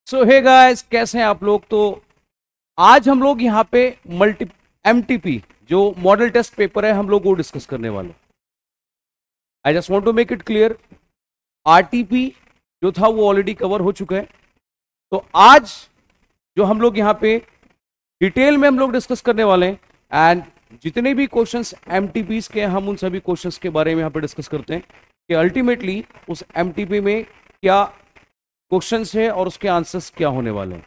सो hey guys, कैसे हैं आप लोग। तो आज हम लोग यहाँ पे मल्टी एमटीपी जो मॉडल टेस्ट पेपर है हम लोग वो डिस्कस करने वाले। I just want to make it clear, RTP जो था वो ऑलरेडी कवर हो चुका है। तो आज जो हम लोग यहाँ पे डिटेल में हम लोग डिस्कस करने वाले हैं, एंड जितने भी क्वेश्चंस एमटीपीज के हैं हम उन सभी क्वेश्चंस के बारे में यहाँ पे डिस्कस करते हैं कि अल्टीमेटली उस एमटीपी में क्या क्वेश्चंस है और उसके आंसर्स क्या होने वाले हैं।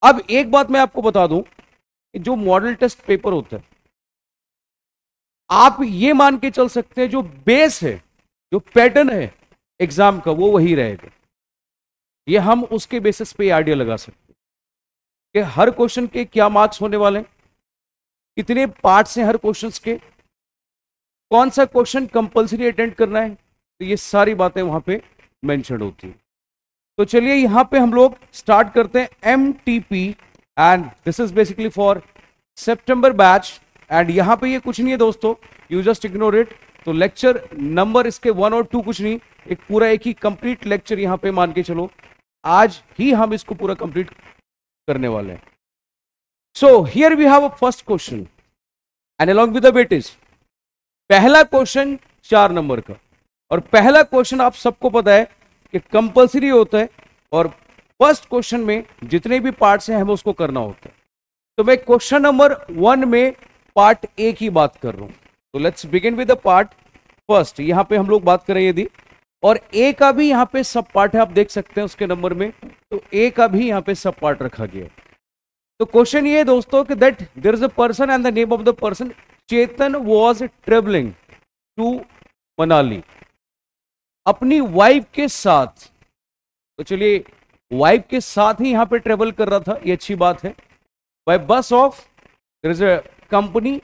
अब एक बात मैं आपको बता दूं कि जो मॉडल टेस्ट पेपर होता है, आप ये मान के चल सकते हैं जो बेस है, जो पैटर्न है एग्जाम का वो वही रहेगा। ये हम उसके बेसिस पे आइडिया लगा सकते हैं कि हर क्वेश्चन के क्या मार्क्स होने वाले हैं, कितने पार्ट्स हैं हर क्वेश्चन के, कौन सा क्वेश्चन कंपलसरी अटेंड करना है। तो ये सारी बातें वहां पे मेंशन होती हैं। तो चलिए यहां पे हम लोग स्टार्ट करते हैं MTP, and this is basically for September batch. And यहां पे ये कुछ नहीं है दोस्तों, यू जस्ट इग्नोर इट। तो लेक्चर नंबर इसके 1 और 2 कुछ नहीं, एक पूरा एक ही कंप्लीट लेक्चर यहां पे मान के चलो, आज ही हम इसको पूरा कंप्लीट करने वाले हैं। So here we have a first question and along with the weightage. पहला क्वेश्चन 4 नंबर का, और पहला क्वेश्चन आप सबको पता है कि कंपलसरी होता है, और फर्स्ट क्वेश्चन में जितने भी पार्ट्स हैं हमें उसको करना होता है। तो मैं क्वेश्चन नंबर 1 में पार्ट ए की बात कर रहा हूं। तो let's begin with the part first. यहां पे हम लोग बात करें यदि, और ए का भी यहां पे सब पार्ट है, आप देख सकते हैं उसके नंबर में। तो ए का भी यहां पे सब पार्ट रखा गया है। तो क्वेश्चन ये है दोस्तों कि that there is a person and the name of the person Chetan was travelling to Manali अपनी वाइफ के साथ। तो चलिए, वाइफ के साथ ही यहां पे ट्रेवल कर रहा था, ये अच्छी बात है। By bus of, there is a company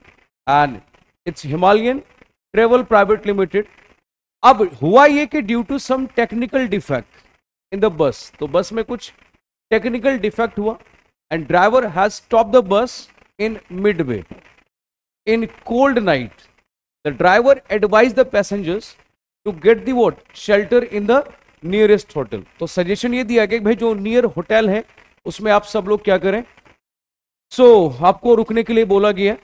and its Himalayan travel private limited. अब हुआ ये कि due to some technical defect in the bus, तो बस में कुछ टेक्निकल डिफेक्ट हुआ and driver has stop the bus in midway in cold night. The driver advise the passengers to get the what shelter in the nearest hotel. तो suggestion ये दिया गया कि भाई जो नियर होटल है उसमें आप सब लोग क्या करें, आपको रुकने के लिए बोला गया।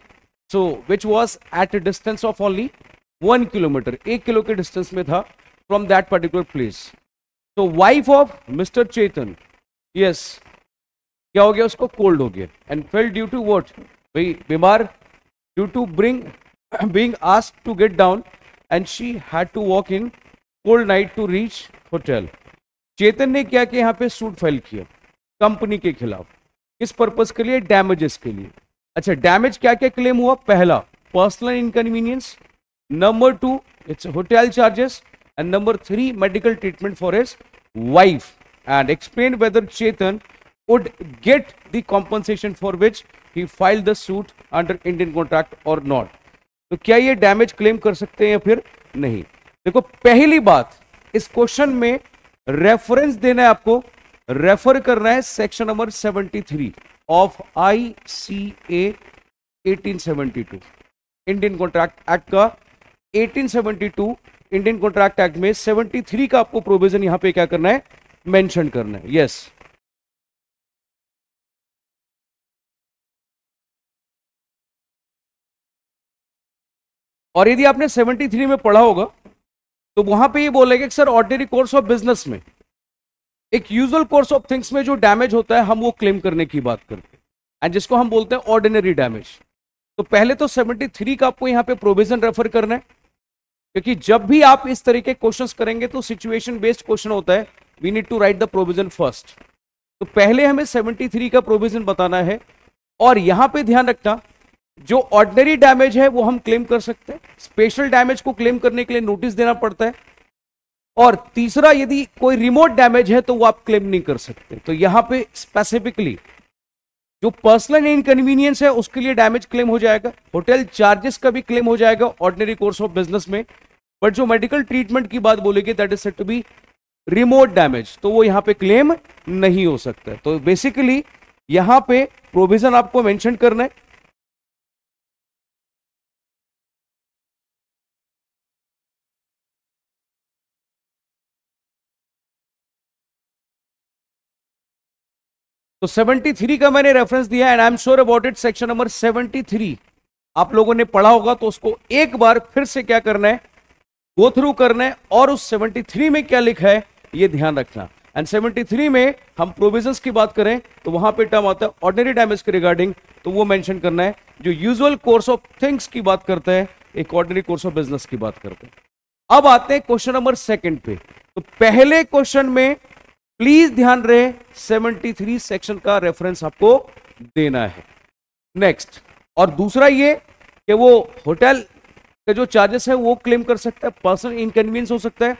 Which was at a distance of only 1 kilometre, 1 kilo के डिस्टेंस में था फ्रॉम दैट पर्टिकुलर प्लेस। तो wife of mister Chetan, yes, क्या हो गया, उसको कोल्ड हो गया and fell due to what, भाई बीमार, due to being asked to get down and she had to walk in cold night to reach hotel। चेतन ने क्या किया, यहाँ पे सूट फाइल किया कंपनी के खिलाफ। किस पर्पस के लिए, डैमेजेस के लिए। अच्छा, डैमेज क्या क्या क्लेम हुआ, पहला personal inconvenience, number 2 it's hotel charges, and number 3 medical treatment for his wife, and explain whether Chetan would get the compensation for which he filed the suit under Indian contract or not। तो क्या ये damage claim कर सकते हैं या फिर नहीं। देखो, पहली बात, इस क्वेश्चन में रेफरेंस देना है आपको, रेफर करना है section number 73 of ICA 1872, Indian contract act का 1872। इंडियन कॉन्ट्रैक्ट एक्ट में 73 का आपको प्रोविजन यहां पे क्या करना है, मेंशन करना है। यस, और यदि आपने 73 में पढ़ा होगा तो वहां पे ये बोलेगा कि sir ordinary course of business में, एक यूजुअल कोर्स ऑफ थिंग्स में जो डैमेज होता है हम वो क्लेम करने की बात करते हैं, एंड जिसको हम बोलते हैं ऑर्डिनरी डैमेज। तो पहले तो 73 का आपको यहां पे प्रोविजन रेफर करना है, क्योंकि जब भी आप इस तरीके क्वेश्चंस करेंगे तो सिचुएशन बेस्ड क्वेश्चन होता है, we need to write the provision first. तो पहले हमें 73 का प्रोविजन बताना है, और यहां पे ध्यान रखना, जो ऑर्डिनरी डैमेज है वो हम क्लेम कर सकते हैं, स्पेशल डैमेज को क्लेम करने के लिए नोटिस देना पड़ता है, और तीसरा यदि कोई रिमोट डैमेज है तो वो आप क्लेम नहीं कर सकते। तो यहां पे स्पेसिफिकली जो पर्सनल इनकन्वीनियंस है उसके लिए डैमेज क्लेम हो जाएगा, होटल चार्जेस का भी क्लेम हो जाएगा ऑर्डिनरी कोर्स ऑफ बिजनेस में, बट जो मेडिकल ट्रीटमेंट की बात बोलेगी that is said to be remote damage, तो वो यहां पे क्लेम नहीं हो सकता। तो बेसिकली यहां पे प्रोविजन आपको मेंशन करना है, तो 73 का मैंने रेफरेंस दिया and I am sure about it, section number 73 आप लोगों ने पढ़ा होगा, तो उसको एक बार फिर से क्या करना है, गो थ्रू करना है, और उस 73 में क्या लिखा है ये ध्यान रखना। एंड 73 में हम प्रोविजंस की बात करें तो वहां पे टर्म आता है ऑर्डिनरी डैमेज के रिगार्डिंग, तो वो मेंशन करना है। जो यूजुअल कोर्स ऑफ थिंग्स की बात करते हैं, एक ऑर्डिनरी कोर्स ऑफ बिजनेस की बात करते हैं। अब आते हैं क्वेश्चन नंबर 2 पे। तो पहले क्वेश्चन में प्लीज ध्यान रहे 73 सेक्शन का रेफरेंस आपको देना है। नेक्स्ट, और दूसरा ये कि वो होटल के जो चार्जेस है वो क्लेम कर सकता है, पर्सनल इनकन्वीनियंस हो सकता है,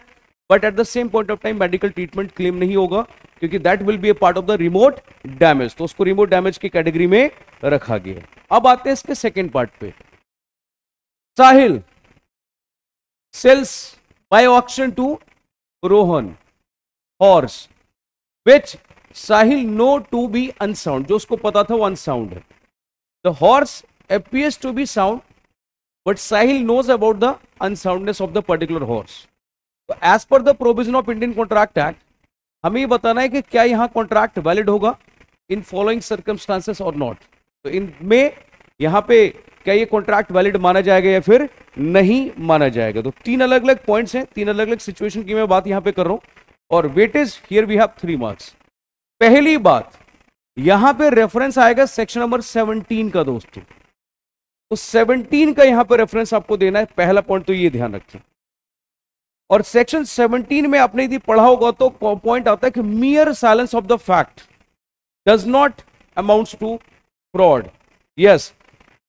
but at the same point of time medical treatment claim नहीं होगा, क्योंकि that will be A part of the remote damage, तो उसको रिमोट डैमेज की कैटेगरी में रखा गया। अब आते हैं इसके सेकेंड पार्ट पे। Sahil sells by auction to Rohan horse which Sahil know to be unsound, जो उसको पता था वो अनसाउंड है। The horse appears to be sound, but Sahil knows about the unsoundness of the particular horse. तो as per the provision of Indian Contract Act, हमें ये बताना है कि क्या यहाँ कॉन्ट्रैक्ट वैलिड होगा इन फॉलोइंग सर्कमस्टांसेस और नॉट। तो इनमें यहाँ पे क्या ये कॉन्ट्रैक्ट वैलिड माना जाएगा या फिर नहीं माना जाएगा। तो 3 अलग अलग पॉइंट्स हैं, 3 अलग अलग सिचुएशन की मैं बात यहाँ पे कर रहा हूँ, और weightage here we have 3 marks. पहली बात, यहां पे रेफरेंस आएगा सेक्शन नंबर 17 का दोस्तों, तो 17 का यहां पे रेफरेंस आपको देना है, पहला पॉइंट तो ये ध्यान रखें। और सेक्शन 17 में आपने यदि पढ़ा होगा तो पॉइंट आता है कि mere silence of the fact does not amounts to fraud. Yes,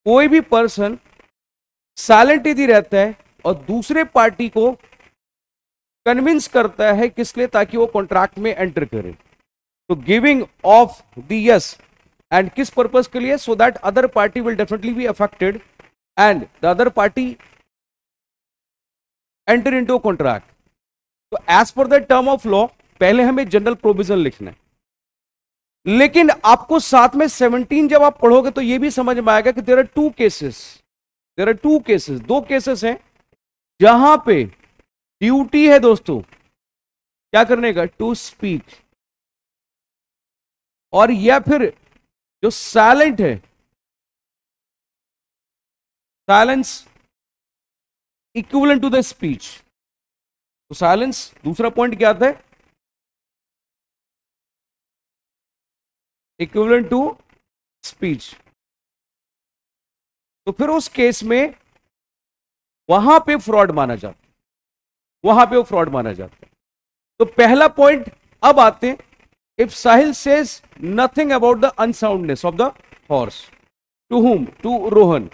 कोई भी पर्सन साइलेंट यदि रहता है और दूसरे पार्टी को कन्विंस करता है, किस लिए, ताकि वो कॉन्ट्रैक्ट में एंटर करे, तो giving of the yes, and किस पर्पस के लिए, so that other party will definitely be affected and the other party enter into contract. तो as per the term of law पहले हमें जनरल प्रोविजन लिखना है, लेकिन आपको साथ में 17 जब आप पढ़ोगे तो यह भी समझ में आएगा कि देयर आर टू केसेस, दो केसेस हैं जहां पे ड्यूटी है दोस्तों क्या करने का, टू स्पीक, और या फिर जो साइलेंट है, silence equivalent to the speech. तो साइलेंस, दूसरा पॉइंट क्या आता है, इक्विवेलेंट टू स्पीच। तो फिर उस केस में वहां पे फ्रॉड माना जाता है, वहां पे वो फ्रॉड माना जाता है। तो पहला पॉइंट अब आते हैं, if Sahil says nothing about the unsoundness of the horse to whom, to Rohan,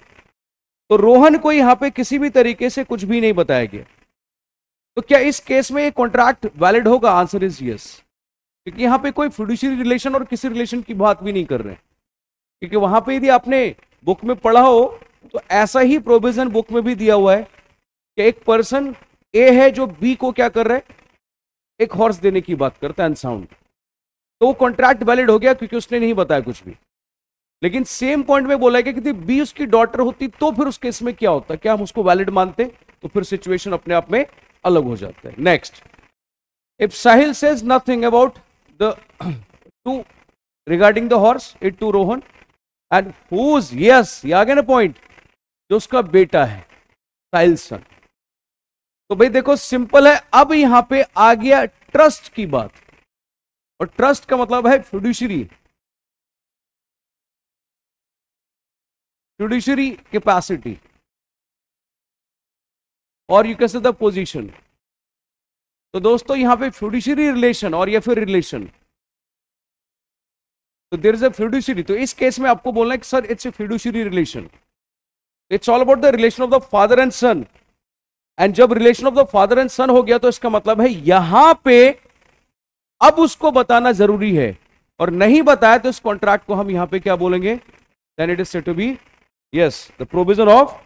तो रोहन को यहां पे किसी भी तरीके से कुछ भी नहीं बताया गया, तो क्या इस केस में ये कॉन्ट्रैक्ट वैलिड होगा? आंसर इज यस, क्योंकि यहां पे कोई फिड्यूशियरी रिलेशन और किसी रिलेशन की बात भी नहीं कर रहे हैं, क्योंकि वहां पे यदि आपने बुक में पढ़ा हो तो ऐसा ही प्रोविजन बुक में भी दिया हुआ है कि एक पर्सन ए है जो बी को क्या कर रहा है, एक हॉर्स देने की बात करता है अनसाउंड, तो वो कॉन्ट्रैक्ट वैलिड हो गया क्योंकि उसने नहीं बताया कुछ भी। लेकिन सेम पॉइंट में बोला गया कि बी उसकी डॉटर होती तो फिर उस केस में क्या होता, क्या हम उसको वैलिड मानते? तो फिर सिचुएशन अपने आप में अलग हो जाता है। Next, if Sahil says nothing about the to regarding the horse, it to Rohan, and whose, yes ये आ गया ना पॉइंट, जो उसका बेटा है, साहिल सन। तो भाई देखो सिंपल है, अब यहां पे आ गया ट्रस्ट की बात, और ट्रस्ट का मतलब है फिड्यूशियरी, फिड्यूशियरी कैपेसिटी, और you can say the position. तो दोस्तों यहां पे फिड्यूशियरी रिलेशन और या फिर रिलेशन, तो देयर इज अ फिड्यूशियरी, तो इस केस में आपको बोलना है कि sir it's a fiduciary relation, it's all about the relation of the father and son. And जब relation of the father and son हो गया तो इसका मतलब है यहां पे अब उसको बताना जरूरी है, और नहीं बताया तो इस कॉन्ट्रैक्ट को हम यहां पे क्या बोलेंगे, then it is said to be yes the provision of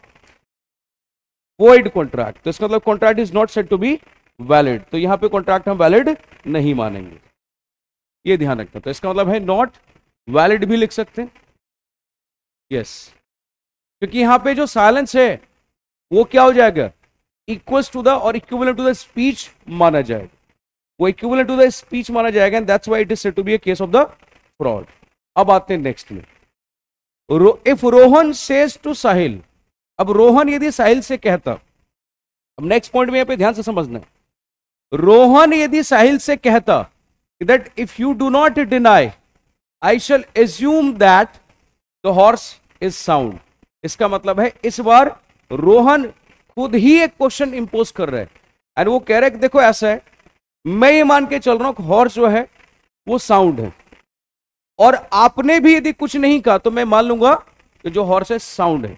void contract. तो इसका मतलब contract is not said to be valid, तो यहां पे कॉन्ट्रैक्ट हम वैलिड नहीं मानेंगे, ये ध्यान रखना। तो इसका मतलब है नॉट वैलिड भी लिख सकते हैं, यस, क्योंकि यहां पे जो साइलेंस है वो क्या हो जाएगा, इक्वल्स टू द और इक्विवेलेंट टू द स्पीच माना जाएगा, वो इक्विवेलेंट टू द स्पीच माना जाएगा, and that's why it is said to be a case of the fraud. अब आते हैं नेक्स्ट में, if Rohan says to Sahil, अब रोहन यदि साहिल से कहता, अब नेक्स्ट पॉइंट में यहां पे ध्यान से समझना है, रोहन यदि साहिल से कहता that if you do not deny I shall assume that the horse is sound, इसका मतलब है इस बार रोहन खुद ही एक क्वेश्चन इंपोज कर रहा है एंड वो कह रहा है कि देखो ऐसा है, मैं ये मान के चल रहा हूं कि हॉर्स जो है वो साउंड है, और आपने भी यदि कुछ नहीं कहा तो मैं मान लूंगा कि जो हॉर्स है साउंड है।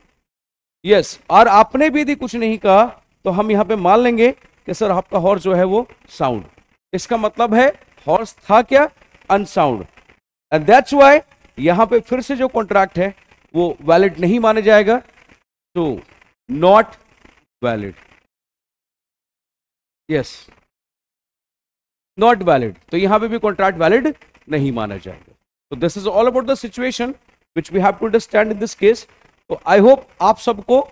यस, और आपने भी यदि कुछ नहीं कहा तो हम यहां पे मान लेंगे कि सर आपका हॉर्स जो है वो साउंड, इसका मतलब है हॉर्स था क्या, अनसाउंड, एंड दैट्स व्हाई यहां पे फिर से जो कॉन्ट्रैक्ट है वो वैलिड नहीं माना जाएगा, तो not valid, yes not valid, तो यहां पे भी कॉन्ट्रैक्ट वैलिड नहीं माना जाएगा। तो this is all about the situation which we have to understand in this case. तो आई होप आप सबको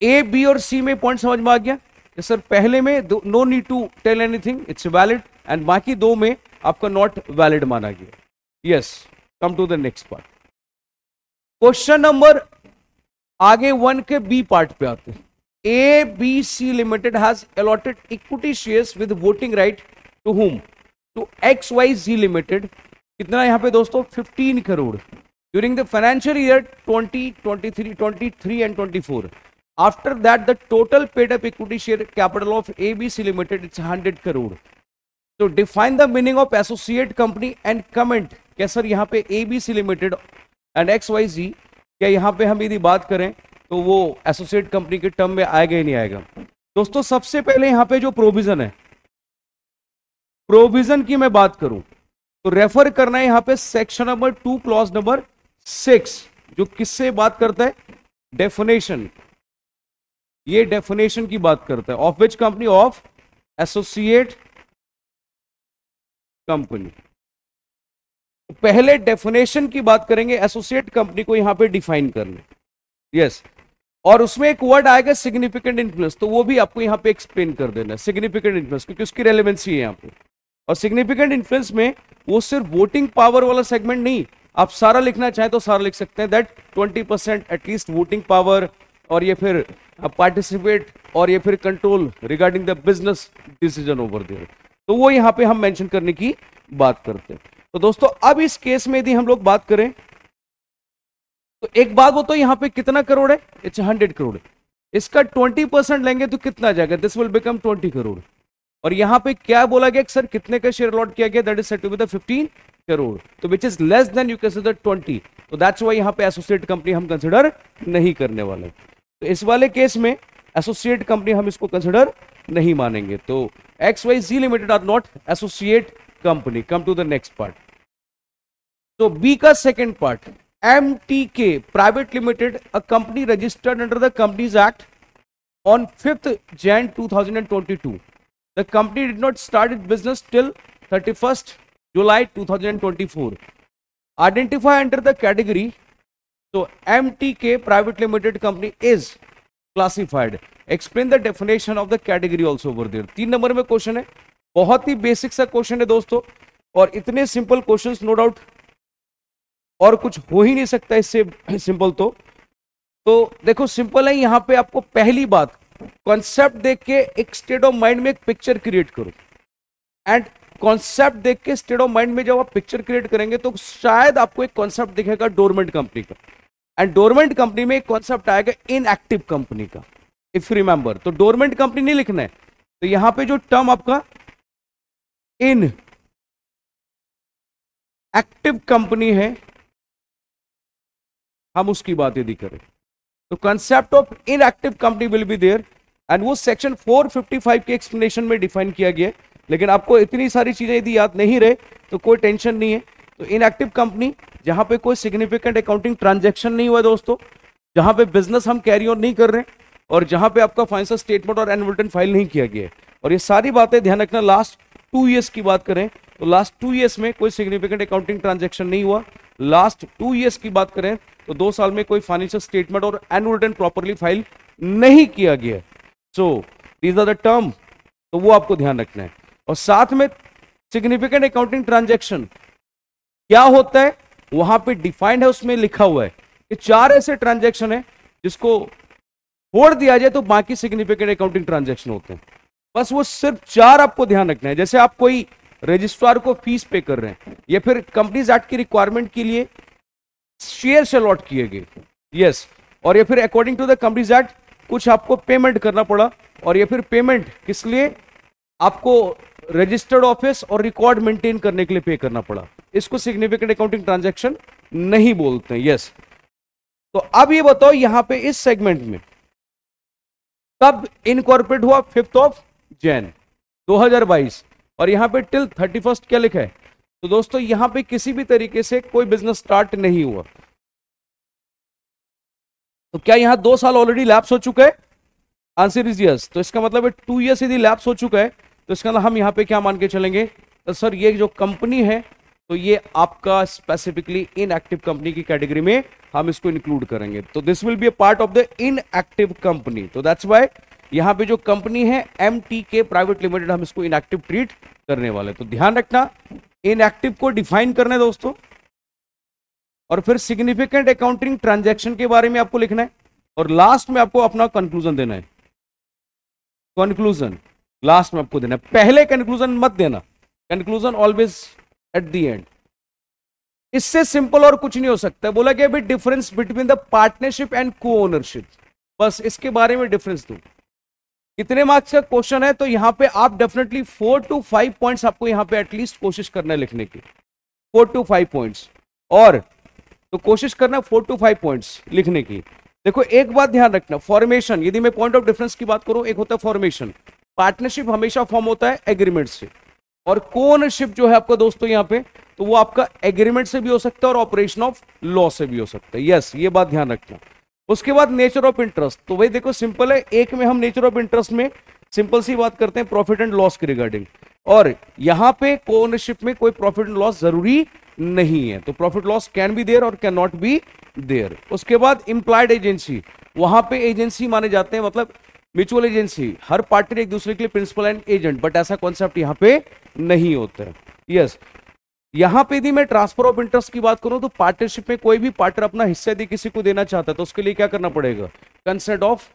ए बी और सी में पॉइंट समझ में आ गया कि सर पहले में no need to tell anything, it's valid, and बाकी दो में आपका नॉट वैलिड माना गया। Yes, come to the next part. Question number आगे 1 के बी पार्ट पे आते हैं। A B C limited has allotted equity shares with voting right to whom, to X Y Z limited, कितना यहां पे दोस्तों 15 crore during the financial year 2023 and 24। After that, the total paid up equity share capital of ABC Limited it's 100 crore. So define the meaning of associate company and comment. क्या sir यहाँ पे ABC Limited and XYZ, क्या यहाँ पे हम यदि बात करें तो वो एसोसिएट कंपनी के टर्म में आएगा ही नहीं आएगा? दोस्तों सबसे पहले यहाँ पे जो प्रोविजन है, प्रोविजन की मैं बात करूं तो रेफर करना है यहाँ पे सेक्शन नंबर 2 क्लॉज नंबर 6, जो किससे बात करता है, डेफिनेशन, ये डेफिनेशन की बात करता है, of which company, of associate company. पहले डेफिनेशन की बात करेंगे, एसोसिएट कंपनी को यहां पे डिफाइन करना, यस, और उसमें एक वर्ड आएगा सिग्निफिकेंट इन्फ्लुएंस, तो वो भी आपको यहां पे एक्सप्लेन कर देना, सिग्निफिकेंट इन्फ्लुएंस, क्योंकि उसकी रेलेवेंसी है यहां पे। और सिग्निफिकेंट इन्फ्लुएंस में वो सिर्फ वोटिंग पावर वाला सेगमेंट नहीं, आप सारा लिखना चाहें तो सारा लिख सकते हैं, दैट 20% एटलीस्ट वोटिंग पावर, और ये फिर पार्टिसिपेट, और ये फिर control regarding the business decision over there, तो वो यहां पे हम मेंशन करने की बात करते हैं। तो दोस्तों अब इस केस में यदि हम लोग बात करें तो एक बात वो, तो यहां पे कितना करोड़ है, इट्स 100 करोड़, इसका 20% लेंगे तो कितना जाएगा, दिस विल बिकम 20 करोड़, और यहां पे क्या बोला गया सर कितने का शेयर अलॉट किया गया, that is said to be the 15 crore, तो which is less than you consider 20, तो दैट्स व्हाई यहां पे एसोसिएट कंपनी हम कंसीडर नहीं करने वाले। तो इस वाले केस में एसोसिएट कंपनी हम इसको कंसिडर नहीं मानेंगे, तो XYZ limited are not associate company. Come to the next part. तो बी का second part, MTK private limited, a company registered under the companies act on 5th Jan 2022. The company did not start its business till 31st July 2024. Identify under the category. So MTK Private Limited Company is classified. Explain the definition of the category also over there. 3 number में question है, बहुत ही basic सा question है दोस्तों, और इतने simple questions no doubt और कुछ हो ही नहीं सकता इससे सिंपल। तो देखो सिंपल है, यहां पे आपको पहली बात कॉन्सेप्ट देख के एक स्टेट ऑफ माइंड में एक पिक्चर क्रिएट करो, एंड कॉन्सेप्ट देख के स्टेट ऑफ माइंड में जब आप पिक्चर क्रिएट करेंगे तो शायद आपको एक कॉन्सेप्ट दिखेगा डोरमेंट कंपनी का, एंड डोरमेंट कंपनी में एक कॉन्सेप्ट आएगा इनएक्टिव कंपनी का, इफ यू रिमेंबर। तो डोरमेंट कंपनी नहीं लिखना है, तो यहां पे जो टर्म आपका इन एक्टिव कंपनी है, हम उसकी बात यदि करें तो concept of inactive company will be there, and वो सेक्शन 455 के एक्सप्लेनेशन में डिफाइन किया गया है। लेकिन आपको इतनी सारी चीजें यदि याद नहीं रहे तो कोई टेंशन नहीं है। तो इनएक्टिव कंपनी जहां पे कोई सिग्निफिकेंट अकाउंटिंग ट्रांजैक्शन नहीं हुआ दोस्तों, जहां पे बिजनेस हम कैरी ऑन नहीं कर रहे, और जहां पे आपका फाइनेंशियल स्टेटमेंट और एनुअल रिटर्न फाइल नहीं किया गया है। और ये सारी बातें ध्यान रखना, लास्ट 2 ईयर्स की बात करें तो लास्ट 2 ईयर्स में कोई सिग्निफिकेंट अकाउंटिंग ट्रांजैक्शन नहीं हुआ। लास्ट 2 ईयर्स की बात करें तो 2 साल में कोई फाइनेंशियल स्टेटमेंट और एनुअल रिटर्न प्रॉपर्ली फाइल नहीं किया गया। So these are the term, तो वो आपको ध्यान रखना है। और साथ में सिग्निफिकेंट अकाउंटिंग ट्रांजैक्शन क्या होता है, वहां पे डिफाइंड है, उसमें लिखा हुआ है कि 4 ऐसे ट्रांजैक्शन है जिसको छोड़ दिया जाए तो बाकी सिग्निफिकेंट अकाउंटिंग ट्रांजैक्शन होते हैं। बस वो सिर्फ 4 आपको ध्यान रखना है। जैसे आप कोई रजिस्ट्रार को फीस पे कर रहे हैं, या फिर कंपनीज एक्ट की रिक्वायरमेंट के लिए शेयर अलॉट किए गए, यस, और या फिर according to the companies act कुछ आपको पेमेंट करना पड़ा, और या फिर पेमेंट किस लिए, आपको रजिस्टर्ड ऑफिस और रिकॉर्ड मेंटेन करने के लिए पे करना पड़ा, इसको सिग्निफिकेंट अकाउंटिंग ट्रांजैक्शन नहीं बोलते हैं। यस, तो अब ये बताओ यहां पे इस सेगमेंट में कब इनकॉर्पोरेट हुआ? 5 जनवरी 2022, और यहां पे टिल 31 क्या लिखा है? तो दोस्तों यहां पे किसी भी तरीके से कोई बिजनेस स्टार्ट नहीं हुआ। तो क्या यहां 2 साल ऑलरेडी लैप्स हो चुका है? Answer is yes. तो इसका मतलब है 2 ईयर्स यदि लैप्स हो चुका है तो इसका मतलब हम यहां पे क्या मान के चलेंगे? तो सर ये जो कंपनी है तो ये आपका स्पेसिफिकली इनएक्टिव कंपनी की कैटेगरी में हम इसको इंक्लूड करेंगे। तो this will be a part of the inactive company. तो दैट्स व्हाई यहां पे जो कंपनी है MTK प्राइवेट लिमिटेड, हम इसको इनएक्टिव ट्रीट करने वाले। तो ध्यान रखना, इनएक्टिव को डिफाइन करना है दोस्तों, और फिर सिग्निफिकेंट अकाउंटिंग ट्रांजैक्शन के बारे में आपको लिखना है, और लास्ट में आपको अपना कंक्लूजन देना है। कंक्लूजन लास्ट में आपको देना है, पहले कंक्लूजन मत देना, conclusion always at the end. इससे सिंपल और कुछ नहीं हो सकता। बोला गया भाई difference between the partnership and को ओनरशिप, बस इसके बारे में डिफरेंस दो। कितने मार्क्स का क्वेश्चन है? तो यहां पे आप डेफिनेटली 4 to 5 पॉइंट्स आपको यहां पे एटलीस्ट कोशिश करना है लिखने की, 4 to 5 पॉइंट्स, और तो कोशिश करना 4 to 5 पॉइंट्स लिखने की। देखो एक बात ध्यान रखना, फॉर्मेशन, यदि मैं पॉइंट ऑफ डिफरेंस की बात करूं, एक होता है फॉर्मेशन, पार्टनरशिप हमेशा फॉर्म होता है एग्रीमेंट से, और को-ओनरशिप जो है आपका दोस्तों यहां पे, तो वो आपका एग्रीमेंट से भी हो सकता है और ऑपरेशन ऑफ लॉ से भी हो सकता है। यस, ये बात ध्यान रखना। उसके बाद नेचर ऑफ इंटरेस्ट, तो भाई देखो सिंपल है, एक में हम नेचर ऑफ इंटरेस्ट में सिंपल सी बात करते हैं प्रॉफिट एंड लॉस के रिगार्डिंग, और यहां पे को-ओनरशिप में कोई प्रॉफिट एंड लॉस जरूरी नहीं है, तो profit loss can be there और कैन नॉट बी देयर। उसके बाद इंप्लाइड एजेंसी, वहां पे एजेंसी माने जाते हैं, मतलब म्यूचुअल एजेंसी, हर पार्टी एक दूसरे के लिए प्रिंसिपल एंड एजेंट, बट ऐसा कॉन्सेप्ट यहां पे नहीं होता है। यस, यहां पे यदि मैं ट्रांसफर ऑफ इंटरेस्ट की बात करूं तो पार्टनरशिप में कोई भी पार्टनर अपना हिस्सा यदि किसी को देना चाहता है तो उसके लिए क्या करना पड़ेगा? Consent of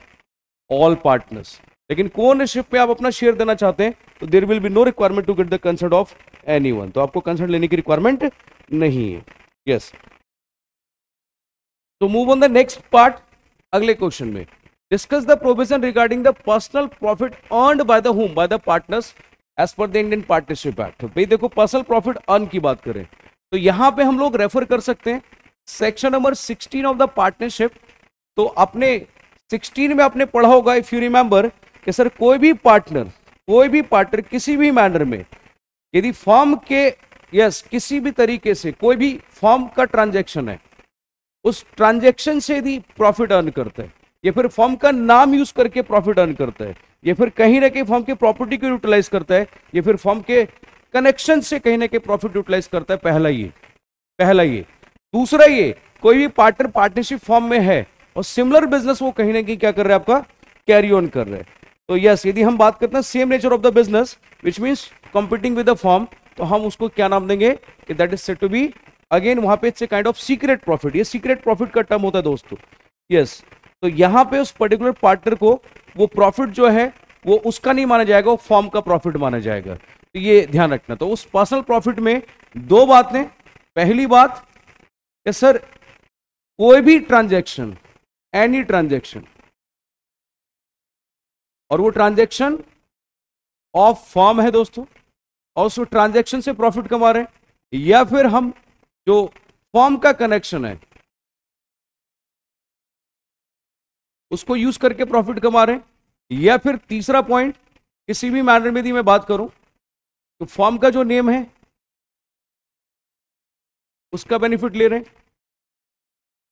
all partners. लेकिन को-ओनरशिप में आप अपना शेयर देना चाहते हैं तो there will be no requirement to get the consent of anyone, तो आपको कंसेंट लेने की रिक्वायरमेंट नहीं है। यस, तो move on the next part, अगले क्वेश्चन में discuss the provision regarding the personal profit earned by the home by the partners as per the Indian partnership act. भाई देखो पर्सनल प्रॉफिट अर्न की बात करें तो यहां पे हम लोग रेफर कर सकते हैं section number 16 of the partnership. तो अपने 16 में आपने पढ़ा होगा, इफ यू रिमेंबर, कि सर कोई भी पार्टनर किसी भी मैनर में यदि फर्म के किसी भी तरीके से कोई भी फर्म का ट्रांजैक्शन है, उस ट्रांजैक्शन से यदि प्रॉफिट अर्न करता है, या फिर फर्म का नाम यूज करके प्रॉफिट अर्न करता है, या फिर कहीं ना कहीं फर्म के प्रॉपर्टी को यूटिलाइज करता है, या फिर फर्म के कनेक्शन से कहीं ना कहीं प्रॉफिट यूटिलाइज करता है, पहला ये। दूसरा ये, कोई भी पार्टनर पार्टनरशिप फर्म में है और सिमिलर बिजनेस वो कहीं ना कहीं क्या कर रहा है, आपका कैरी ऑन कर रहा है। तो यस, यदि हम बात करते हैं same nature of the business which means competing with the firm, तो हम उसको क्या नाम देंगे कि that is said to be, again वहां पे it's a kind of secret profit, ये सीक्रेट प्रॉफिट का टर्म होता है दोस्तों। यस, तो यहां पे उस पर्टिकुलर पार्टनर को वो प्रॉफिट जो है वो उसका नहीं माना जाएगा, वो फर्म का प्रॉफिट माना जाएगा। तो ये ध्यान रखना। तो उस पर्सनल प्रॉफिट में 2 बातें, पहली बात कि सर कोई भी ट्रांजैक्शन, एनी ट्रांजैक्शन, और वो ट्रांजैक्शन ऑफ फर्म है दोस्तों, और उस ट्रांजैक्शन से प्रॉफिट कमा रहे हैं, या फिर हम जो फर्म का कनेक्शन है उसको यूज करके प्रॉफिट कमा रहे हैं, या फिर तीसरा पॉइंट, किसी भी मैनर में यदि मैं बात करूं तो फर्म का जो नेम है उसका बेनिफिट ले रहे हैं,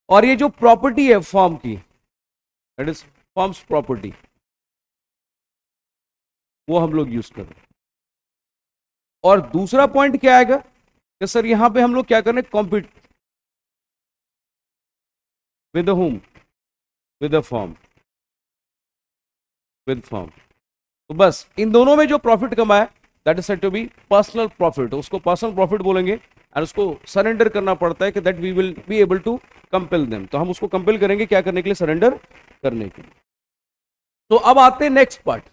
और ये जो प्रॉपर्टी है फर्म की, दैट इज फर्म्स प्रॉपर्टी, वो हम लोग यूज कर रहे हैं। और दूसरा पॉइंट क्या आएगा कि सर यहां पे हम लोग क्या कर रहे हैं, compete with home, with the firm, with firm. तो बस इन दोनों में जो प्रॉफिट कमाया that is said to be personal profit, उसको पर्सनल प्रॉफिट बोलेंगे, एंड उसको सरेंडर करना पड़ता है कि that we will be able to compel them. तो हम उसको कंपेल करेंगे क्या करने के लिए, सरेंडर करने के लिए। तो अब आते हैं नेक्स्ट पार्ट,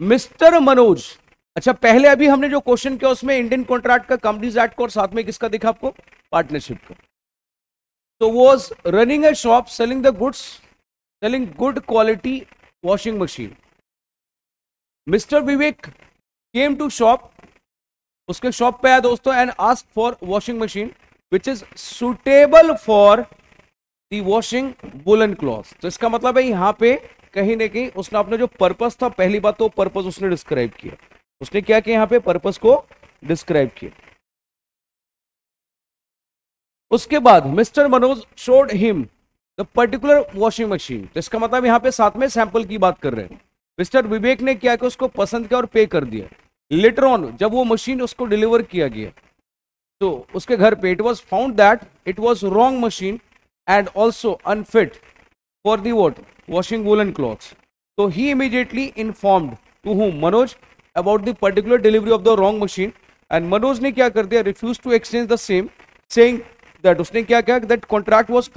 मिस्टर मनोज। अच्छा, पहले अभी हमने जो क्वेश्चन किया उसमें इंडियन कॉन्ट्रैक्ट का, कंपनीज एक्ट का, और साथ में किसका दिखा आपको, पार्टनरशिप का। तो was running a shop selling the goods, selling good quality washing machine. Mister Vivek came to shop, उसके शॉप पे आया दोस्तों, and ask for washing machine which is suitable for the washing woollen cloth. तो इसका मतलब है यहां पे कहीं ना कहीं उसने अपना जो पर्पस था, पहली बात तो पर्पस उसने डिस्क्राइब किया। उसने क्या किया, यहां पे पर्पस को डिस्क्राइब किया। उसके बाद mister Manoj showed him the particular washing machine. तो इसका मतलब यहां पे साथ में सैंपल की बात कर रहे हैं। मिस्टर विवेक ने क्या किया, उसको पसंद किया और पे कर दिया। लेटर ऑन जब वो मशीन उसको डिलीवर किया गया तो उसके घर पे, it was found that it was wrong machine and also unfit for the what washing woollen clothes. तो he immediately informed to whom, Manoj, about the particular delivery of the wrong machine. And Manoj ने क्या कर दिया, refuse to exchange the same, saying that, उसने क्या किया, that contract was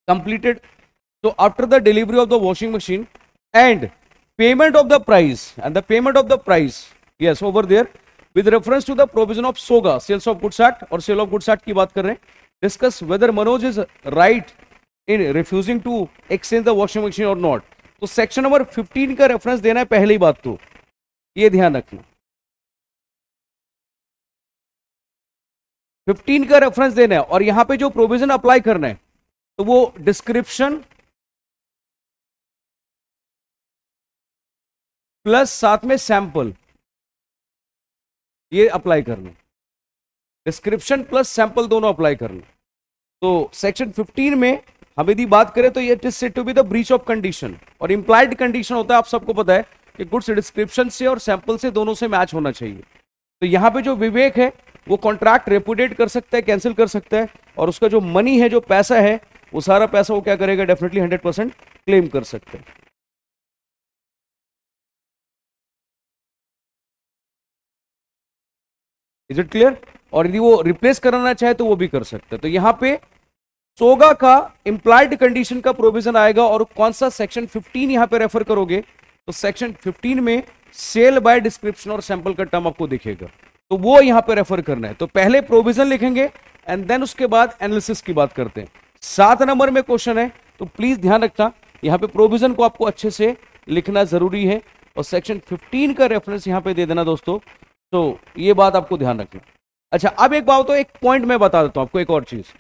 completed so after the delivery of the washing machine and payment of the price, and the payment of the price, yes, over there with reference to the provision of SOGA, sales of goods act और sale of goods act की बात कर रहे हैं। discuss whether Manoj is right in refusing to exchange the washing machine or not। तो section number 15 का reference देना है पहली बात, तो ये ध्यान रखना, 15 का रेफरेंस देना है। और यहां पे जो प्रोविजन अप्लाई करना है तो वो डिस्क्रिप्शन प्लस साथ में सैंपल, ये अप्लाई करना, डिस्क्रिप्शन प्लस सैंपल दोनों अप्लाई करना। तो सेक्शन 15 में हम यदि बात करें तो ये it is said to be the breach of condition, और इंप्लाइड कंडीशन होता है, आप सबको पता है कि गुड्स डिस्क्रिप्शन से और सैंपल से दोनों से मैच होना चाहिए। तो यहां पे जो विवेक है वो कॉन्ट्रैक्ट रेपुडिएट कर सकता है, कैंसिल कर सकता है, और उसका जो मनी है, जो पैसा है, वो सारा पैसा वो क्या करेगा, डेफिनेटली 100% क्लेम कर सकते हैं। Is it clear? और यदि वो रिप्लेस कराना चाहे तो वो भी कर सकते हैं। तो यहां पे सोगा का इंप्लाइड कंडीशन का प्रोविजन आएगा, और कौन सा, सेक्शन 15 यहां पे रेफर करोगे तो सेक्शन 15 में सेल बाय डिस्क्रिप्शन और सैंपल का टर्म आपको दिखेगा, तो वो यहां पे रेफर करना है। तो पहले प्रोविजन लिखेंगे एंड देन उसके बाद एनालिसिस की बात करते हैं। 7 नंबर में क्वेश्चन है, तो प्लीज ध्यान रखना, यहां पे प्रोविजन को आपको अच्छे से लिखना जरूरी है, और सेक्शन 15 का रेफरेंस यहां पे दे देना दोस्तों। तो ये बात आपको ध्यान रखना। अच्छा, अब एक बात, तो एक पॉइंट मैं बता देता हूं आपको, एक और चीज।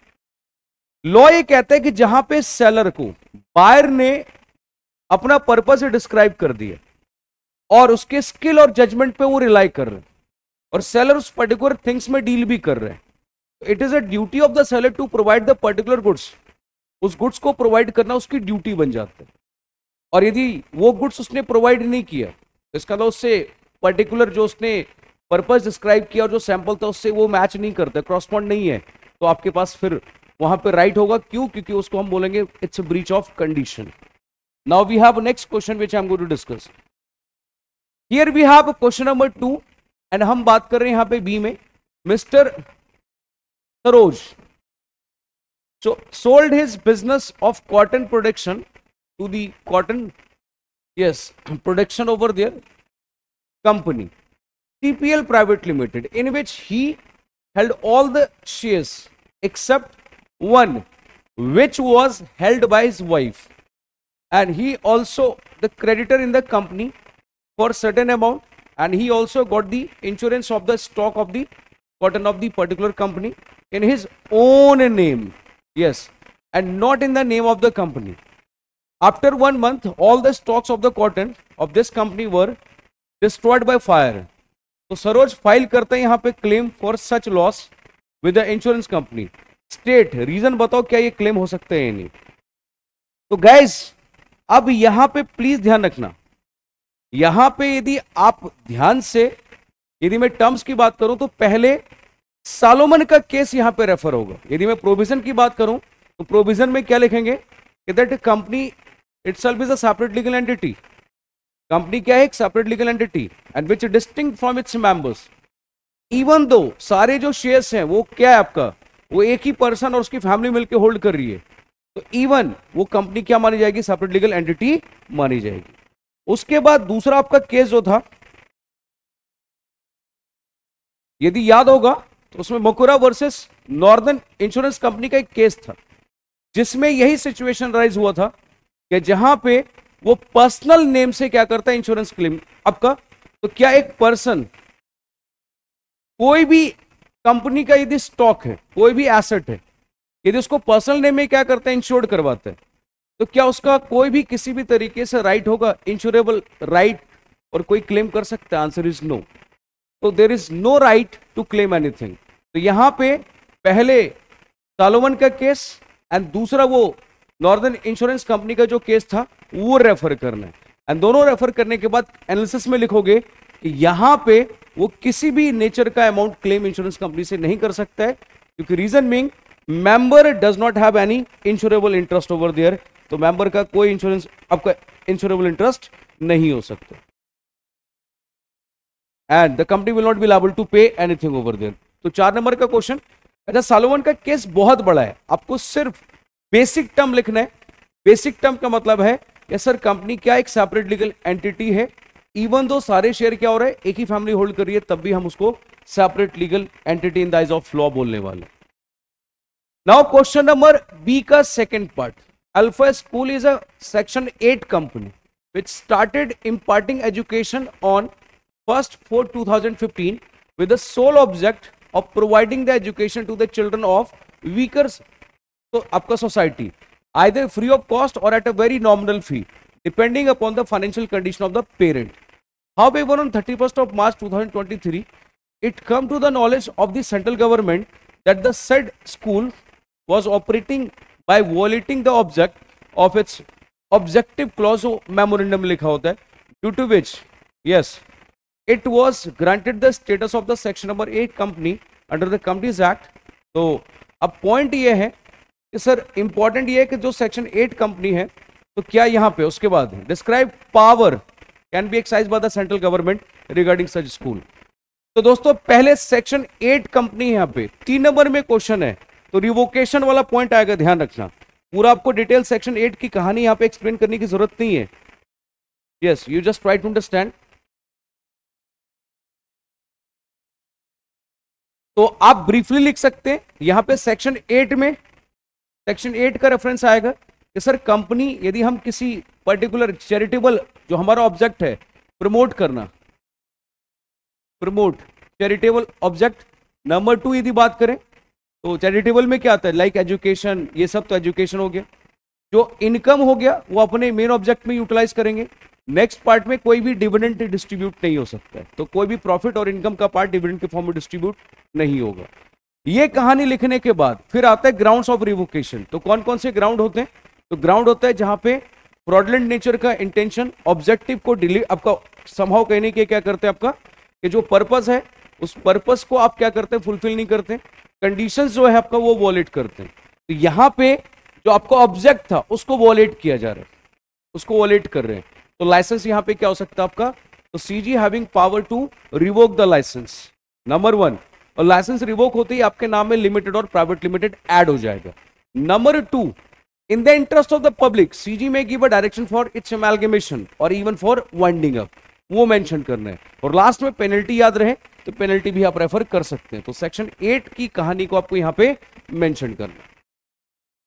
लॉ ये कहता है कि जहां पे सेलर को बायर ने अपना पर्पस डिस्क्राइब कर दिया और उसके स्किल और जजमेंट पे वो रिलाई कर रहे हैं, और सेलर उस पर्टिकुलर थिंग्स में डील भी कर रहे हैं, it is a duty of the seller to provide the particular goods. उस गुड्स को प्रोवाइड करना उसकी ड्यूटी बन जाता है। और यदि वो गुड्स उसने प्रोवाइड नहीं किया तो इसका मतलब उससे पर्टिकुलर जो उसने पर्पस डिस्क्राइब किया और जो सैंपल था उससे वो मैच नहीं करता, क्रॉसपॉन्ड नहीं है, तो आपके पास फिर वहां पे राइट होगा। क्यों? क्योंकि उसको हम बोलेंगे it's a breach of condition. Now we have next question which I am going to discuss. Here we have question number 2 and हम बात कर रहे हैं यहां पे बी में, mister Saroj sold his business of cotton production to the cotton, yes, production over there company TPL Private Limited, in which he held all the shares except one which was held by his wife, and he also the creditor in the company for certain amount, and he also got the insurance of the stock of the cotton of the particular company in his own name, yes, and not in the name of the company. After 1 month, all the stocks of the cotton of this company were destroyed by fire. तो Saroj file करते हैं यहां पे claim for such loss with the insurance company. State reason बताओ, क्या ये claim हो सकते हैं नहीं? तो गाइस अब यहां पे प्लीज ध्यान रखना, यहां पे यदि आप ध्यान से, यदि मैं टर्म्स की बात करूं तो पहले सालोमन का केस यहां पे रेफर होगा। यदि मैं प्रोविजन की बात करूं तो प्रोविजन में क्या लिखेंगे कि that company itself is a separate legal entity. Company क्या है? एक separate legal entity and which distinct from its members. Even though सारे जो शेयर्स हैं वो क्या है आपका, वो एक ही पर्सन और उसकी फैमिली मिलकर होल्ड कर रही है, तो इवन वो कंपनी क्या मानी जाएगी, सेपरेट लीगल एंटिटी मानी जाएगी। उसके बाद दूसरा आपका केस जो था, यदि याद होगा तो उसमें मकुरा वर्सेस नॉर्दर्न इंश्योरेंस कंपनी का एक केस था, जिसमें यही सिचुएशन राइज हुआ था कि जहां पे वो पर्सनल नेम से क्या करता है, इंश्योरेंस क्लेम आपका। तो क्या एक पर्सन कोई भी कंपनी का यदि स्टॉक है, कोई भी एसेट है, यदि उसको पर्सनल नेम में क्या करता है, इंश्योर्ड करवाता है, तो क्या उसका कोई भी किसी भी तरीके से राइट होगा, इंश्योरेबल राइट, और कोई क्लेम कर सकता है? Answer is no. तो there is no right to claim anything. तो यहां पे पहले सालोवन का केस एंड दूसरा वो नॉर्दर्न इंश्योरेंस कंपनी का जो केस था वो रेफर करना है, एंड दोनों रेफर करने के बाद एनालिसिस में लिखोगे कि यहां पे वो किसी भी नेचर का अमाउंट क्लेम इंश्योरेंस कंपनी से नहीं कर सकता है, क्योंकि reason being member does not have any insurable interest over there. तो मेंबर का कोई इंश्योरेंस आपका इंश्योरेबल इंटरेस्ट नहीं हो सकता, and the company will not be liable to pay anything over there. तो 4 नंबर का क्वेश्चन। अच्छा, सालोवन का केस बहुत बड़ा है, आपको सिर्फ बेसिक टर्म लिखना है। बेसिक टर्म का मतलब है कि सर कंपनी क्या एक सेपरेट लीगल एंटिटी है, इवन दो सारे शेयर क्या हो रहे हैं, एक ही फैमिली होल्ड कर रही है, तब भी हम उसको separate legal entity in the eyes of law बोलने वाले। नाउ क्वेश्चन नंबर बी का second part. Alpha school is a section 8 company which started imparting education on 1st 4 2015 with the sole object of providing the education to the children of weaker so आपका society either free of cost or at a very nominal fee depending upon the financial condition of the parent. However, on 31st of March 2023 it come to the knowledge of the central government that the said school was operating by violating the object of its objective clause memorandum लिखा होता है, due to which yes it was granted the status of the section number 8 company under the Companies Act. तो अब point ये है कि sir important ये है कि जो सेक्शन 8 कंपनी है, तो क्या यहां पे उसके बाद describe power can be exercised by the central government regarding such school. तो दोस्तों पहले सेक्शन 8 कंपनी यहां पे 3 नंबर में क्वेश्चन है, तो रिवोकेशन वाला पॉइंट आएगा, ध्यान रखना। पूरा आपको डिटेल सेक्शन 8 की कहानी यहां पे एक्सप्लेन करने की जरूरत नहीं है। Yes, you just try to understand. तो आप ब्रीफली लिख सकते हैं यहां पे सेक्शन 8 में, सेक्शन 8 का रेफरेंस आएगा कि सर कंपनी यदि हम किसी पर्टिकुलर चैरिटेबल जो हमारा ऑब्जेक्ट है प्रमोट करना, प्रमोट चैरिटेबल ऑब्जेक्ट। नंबर 2 यदि बात करें तो चैरिटेबल में क्या आता है, लाइक एजुकेशन, ये सब तो एजुकेशन हो गया। जो इनकम हो गया वो अपने मेन ऑब्जेक्ट में यूटिलाइज करेंगे। नेक्स्ट पार्ट में कोई भी डिविडेंड डिस्ट्रीब्यूट नहीं हो सकता है, तो कोई भी प्रॉफिट और इनकम का पार्ट डिविडेंड के फॉर्म में डिस्ट्रीब्यूट नहीं होगा। ये कहानी लिखने के बाद फिर आता है ग्राउंड्स ऑफ रिवोकेशन। तो कौन कौन से ग्राउंड होते हैं, तो ग्राउंड होता है जहां पे फ्रॉडलेंट नेचर का इंटेंशन ऑब्जेक्टिव को डिलीट आपका समहाउ कहने के क्या करते हैं, आपका कि जो पर्पस है उस पर्पस को आप क्या करते हैं, फुलफिल नहीं करते, कंडीशंस जो है आपका वो वॉलेट करते हैं। तो यहां पे जो आपका ऑब्जेक्ट था उसको वॉलेट किया जा रहा है, उसको वॉलेट कर रहे हैं। तो लाइसेंस यहां पे क्या हो सकता है आपका, तो CG having power to revoke the licence, number 1। और लाइसेंस रिवोक होते ही आपके नाम में लिमिटेड और प्राइवेट लिमिटेड ऐड हो जाएगा। Number 2, in the interest of the public CG में give a direction for its amalgamation और इवन फॉर वाइंडिंग अप, वो मेंशन करना है। और लास्ट में पेनल्टी याद रहे तो पेनल्टी भी आप रेफर कर सकते हैं। तो सेक्शन 8 की कहानी को आपको यहां पे मेंशन करना है।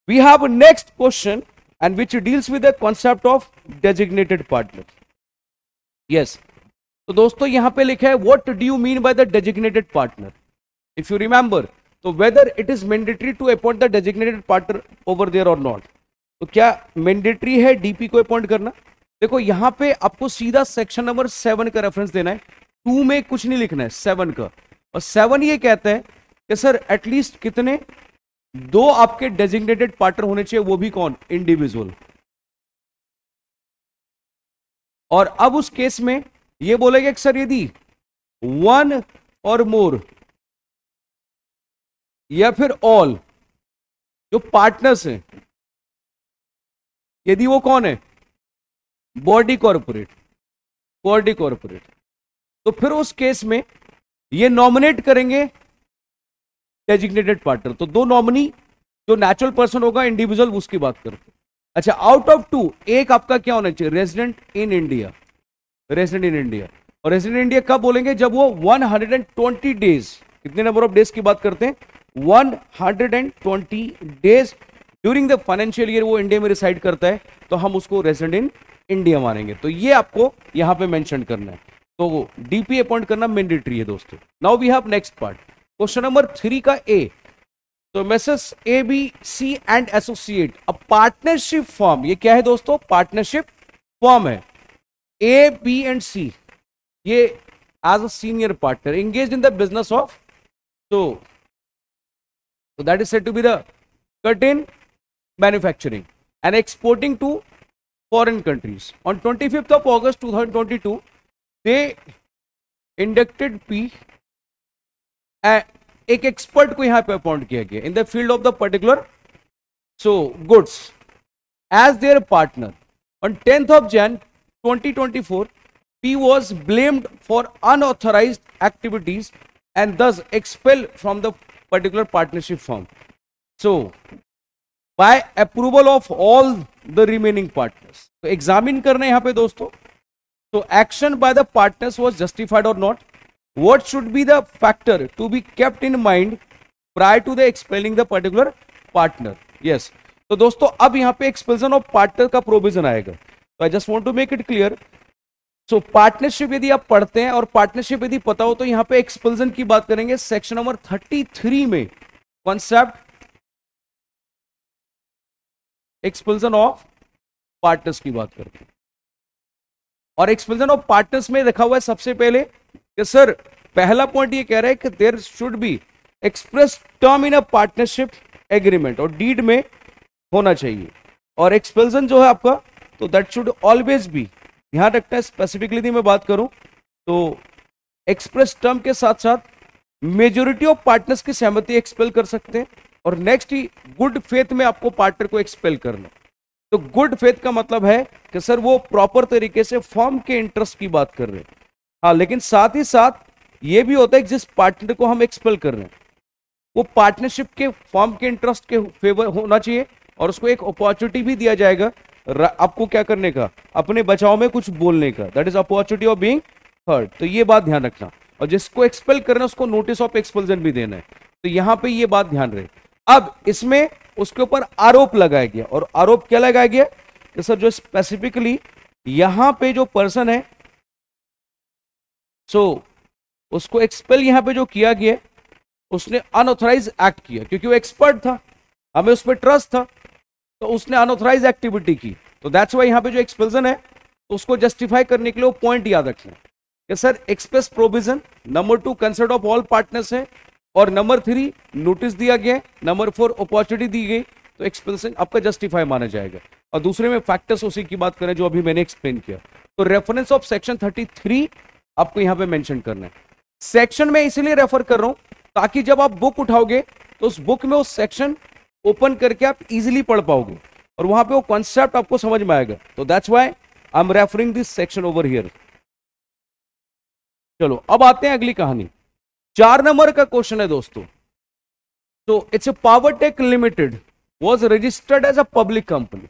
We have next question and which deals with the concept of designated partner. Yes, तो दोस्तों यहां पे लिखा है what do you mean by the designated partner. If you remember, तो whether it is mandatory to appoint the designated partner over there और not. तो क्या मैंडेटरी है डीपी को अपॉइंट करना? देखो यहां पे आपको सीधा सेक्शन नंबर 7 का रेफरेंस देना है, 2 में कुछ नहीं लिखना है, 7 का। और 7 ये कहता है कि सर एटलीस्ट कितने 2 आपके डेजिग्नेटेड पार्टनर होने चाहिए, वो भी कौन, इंडिविजुअल। और अब उस केस में ये बोलेगा कि सर यदि 1 और मोर या फिर ऑल जो पार्टनर्स हैं, यदि वो कौन है, बॉडी कॉर्पोरेट, बॉडी कॉर्पोरेट, तो फिर उस केस में ये नॉमिनेट करेंगे डेजिग्नेटेड पार्टनर। तो दो नॉमिनी, जो नेचुरल पर्सन होगा, इंडिविजुअल, उसकी बात करते हैं। अच्छा, आउट ऑफ टू एक आपका क्या होना चाहिए? Resident in India. Resident in India. और रेजिडेंट इन इंडिया कब बोलेंगे? जब वो 120 डेज, कितने नंबर ऑफ डेज की बात करते हैं? 120 days during the financial year वो इंडिया में रिसाइड करता है, तो हम उसको रेजिडेंट इन इंडिया मानेंगे। तो ये आपको यहां पे मेंशन करना है। तो डीपी अपॉइंट करना मैंडेटरी है दोस्तों। Now we have next part, question number 3 का ए। तो Messrs A B C and associate a partnership form. ये क्या है दोस्तों? पार्टनरशिप फॉर्म है। ए बी एंड सी ये as a senior partner engaged in the business of, so that is said to be the curtain manufacturing and exporting to foreign countries. On 25th of August 2022 they inducted P, एक expert को यहां पे appoint किया गया in the field of the particular goods as their partner. On 10th of Jan 2024 P was blamed for unauthorized activities and thus expelled from the particular partnership firm. So, by approval of all the remaining partners. तो examine करना है यहां पे दोस्तों। तो action by the partners was justified or not? What should be the factor to be kept in mind prior to the expelling the particular partner? Yes. तो दोस्तों अब यहां पे expulsion of partner का प्रोविजन आएगा। तो I just want to make it clear. So partnership यदि आप पढ़ते हैं और पार्टनरशिप यदि पता हो तो यहां पे एक्सपल्जन की बात करेंगे सेक्शन नंबर 33 में, कॉन्सेप्ट एक्सपल्जन ऑफ पार्टनर्स की बात करते हैं। और एक्सपल्जन ऑफ पार्टनर्स में लिखा हुआ है सबसे पहले कि सर पहला पॉइंट ये कह रहा है कि there should be express term in a partnership agreement, और डीड में होना चाहिए। और एक्सपल्जन जो है आपका, तो दैट शुड ऑलवेज बी, ध्यान रखना है स्पेसिफिकली यदि मैं बात करूं तो एक्सप्रेस टर्म के साथ साथ मेजॉरिटी ऑफ पार्टनर्स की सहमति एक्सपेल कर सकते हैं। और नेक्स्ट ही गुड फेथ में आपको पार्टनर को एक्सपेल करना। तो गुड फेथ का मतलब है कि सर वो प्रॉपर तरीके से फॉर्म के इंटरेस्ट की बात कर रहे हैं। हाँ, लेकिन साथ ही साथ ये भी होता है कि जिस पार्टनर को हम एक्सपेल कर रहे हैं वो पार्टनरशिप के फॉर्म के इंटरेस्ट के फेवर होना चाहिए, और उसको एक अपॉर्चुनिटी भी दिया जाएगा आपको क्या करने का, अपने बचाव में कुछ बोलने का, that is opportunity of being heard. तो ये बात ध्यान रखना। और जिसको एक्सपेल करना है उसको नोटिस ऑफ एक्सपल्जन भी देना है। तो यहां पे ये बात ध्यान रहे। अब इसमें उसके ऊपर आरोप लगाया गया, और आरोप क्या लगाया गया कि सर जो स्पेसिफिकली यहां पे जो पर्सन है उसको एक्सपेल यहां पे जो किया गया उसने अनऑथराइज एक्ट किया, क्योंकि वो एक्सपर्ट था, हमें उस पर ट्रस्ट था, तो उसने अनऑथराइज एक्टिविटी की। तो दैट्स वाई यहां पे जो एक्सपेल्जन है तो उसको जस्टिफाई करने के लिए वो पॉइंट याद रखना कि sir express provision, number 2 concert of all partners है, और नंबर 3 नोटिस दिया गया, नंबर 4 अपॉर्चुनिटी दी गई, तो एक्सपेल्सन आपका जस्टिफाई माना जाएगा। और दूसरे में फैक्टर्स उसी की बात करें जो अभी मैंने एक्सप्लेन किया। तो रेफरेंस ऑफ सेक्शन 33 आपको यहां पे मेंशन करना है। सेक्शन में इसलिए रेफर कर रहा हूं ताकि जब आप बुक उठाओगे तो उस बुक में उस सेक्शन ओपन करके आप इजीली पढ़ पाओगे और वहां पे वो कॉन्सेप्ट आपको समझ में आएगा। तो that's why I am referring this section over here. चलो अब आते हैं अगली कहानी। 4 नंबर का क्वेश्चन है दोस्तों। तो it's a Powertech limited was registered as a public company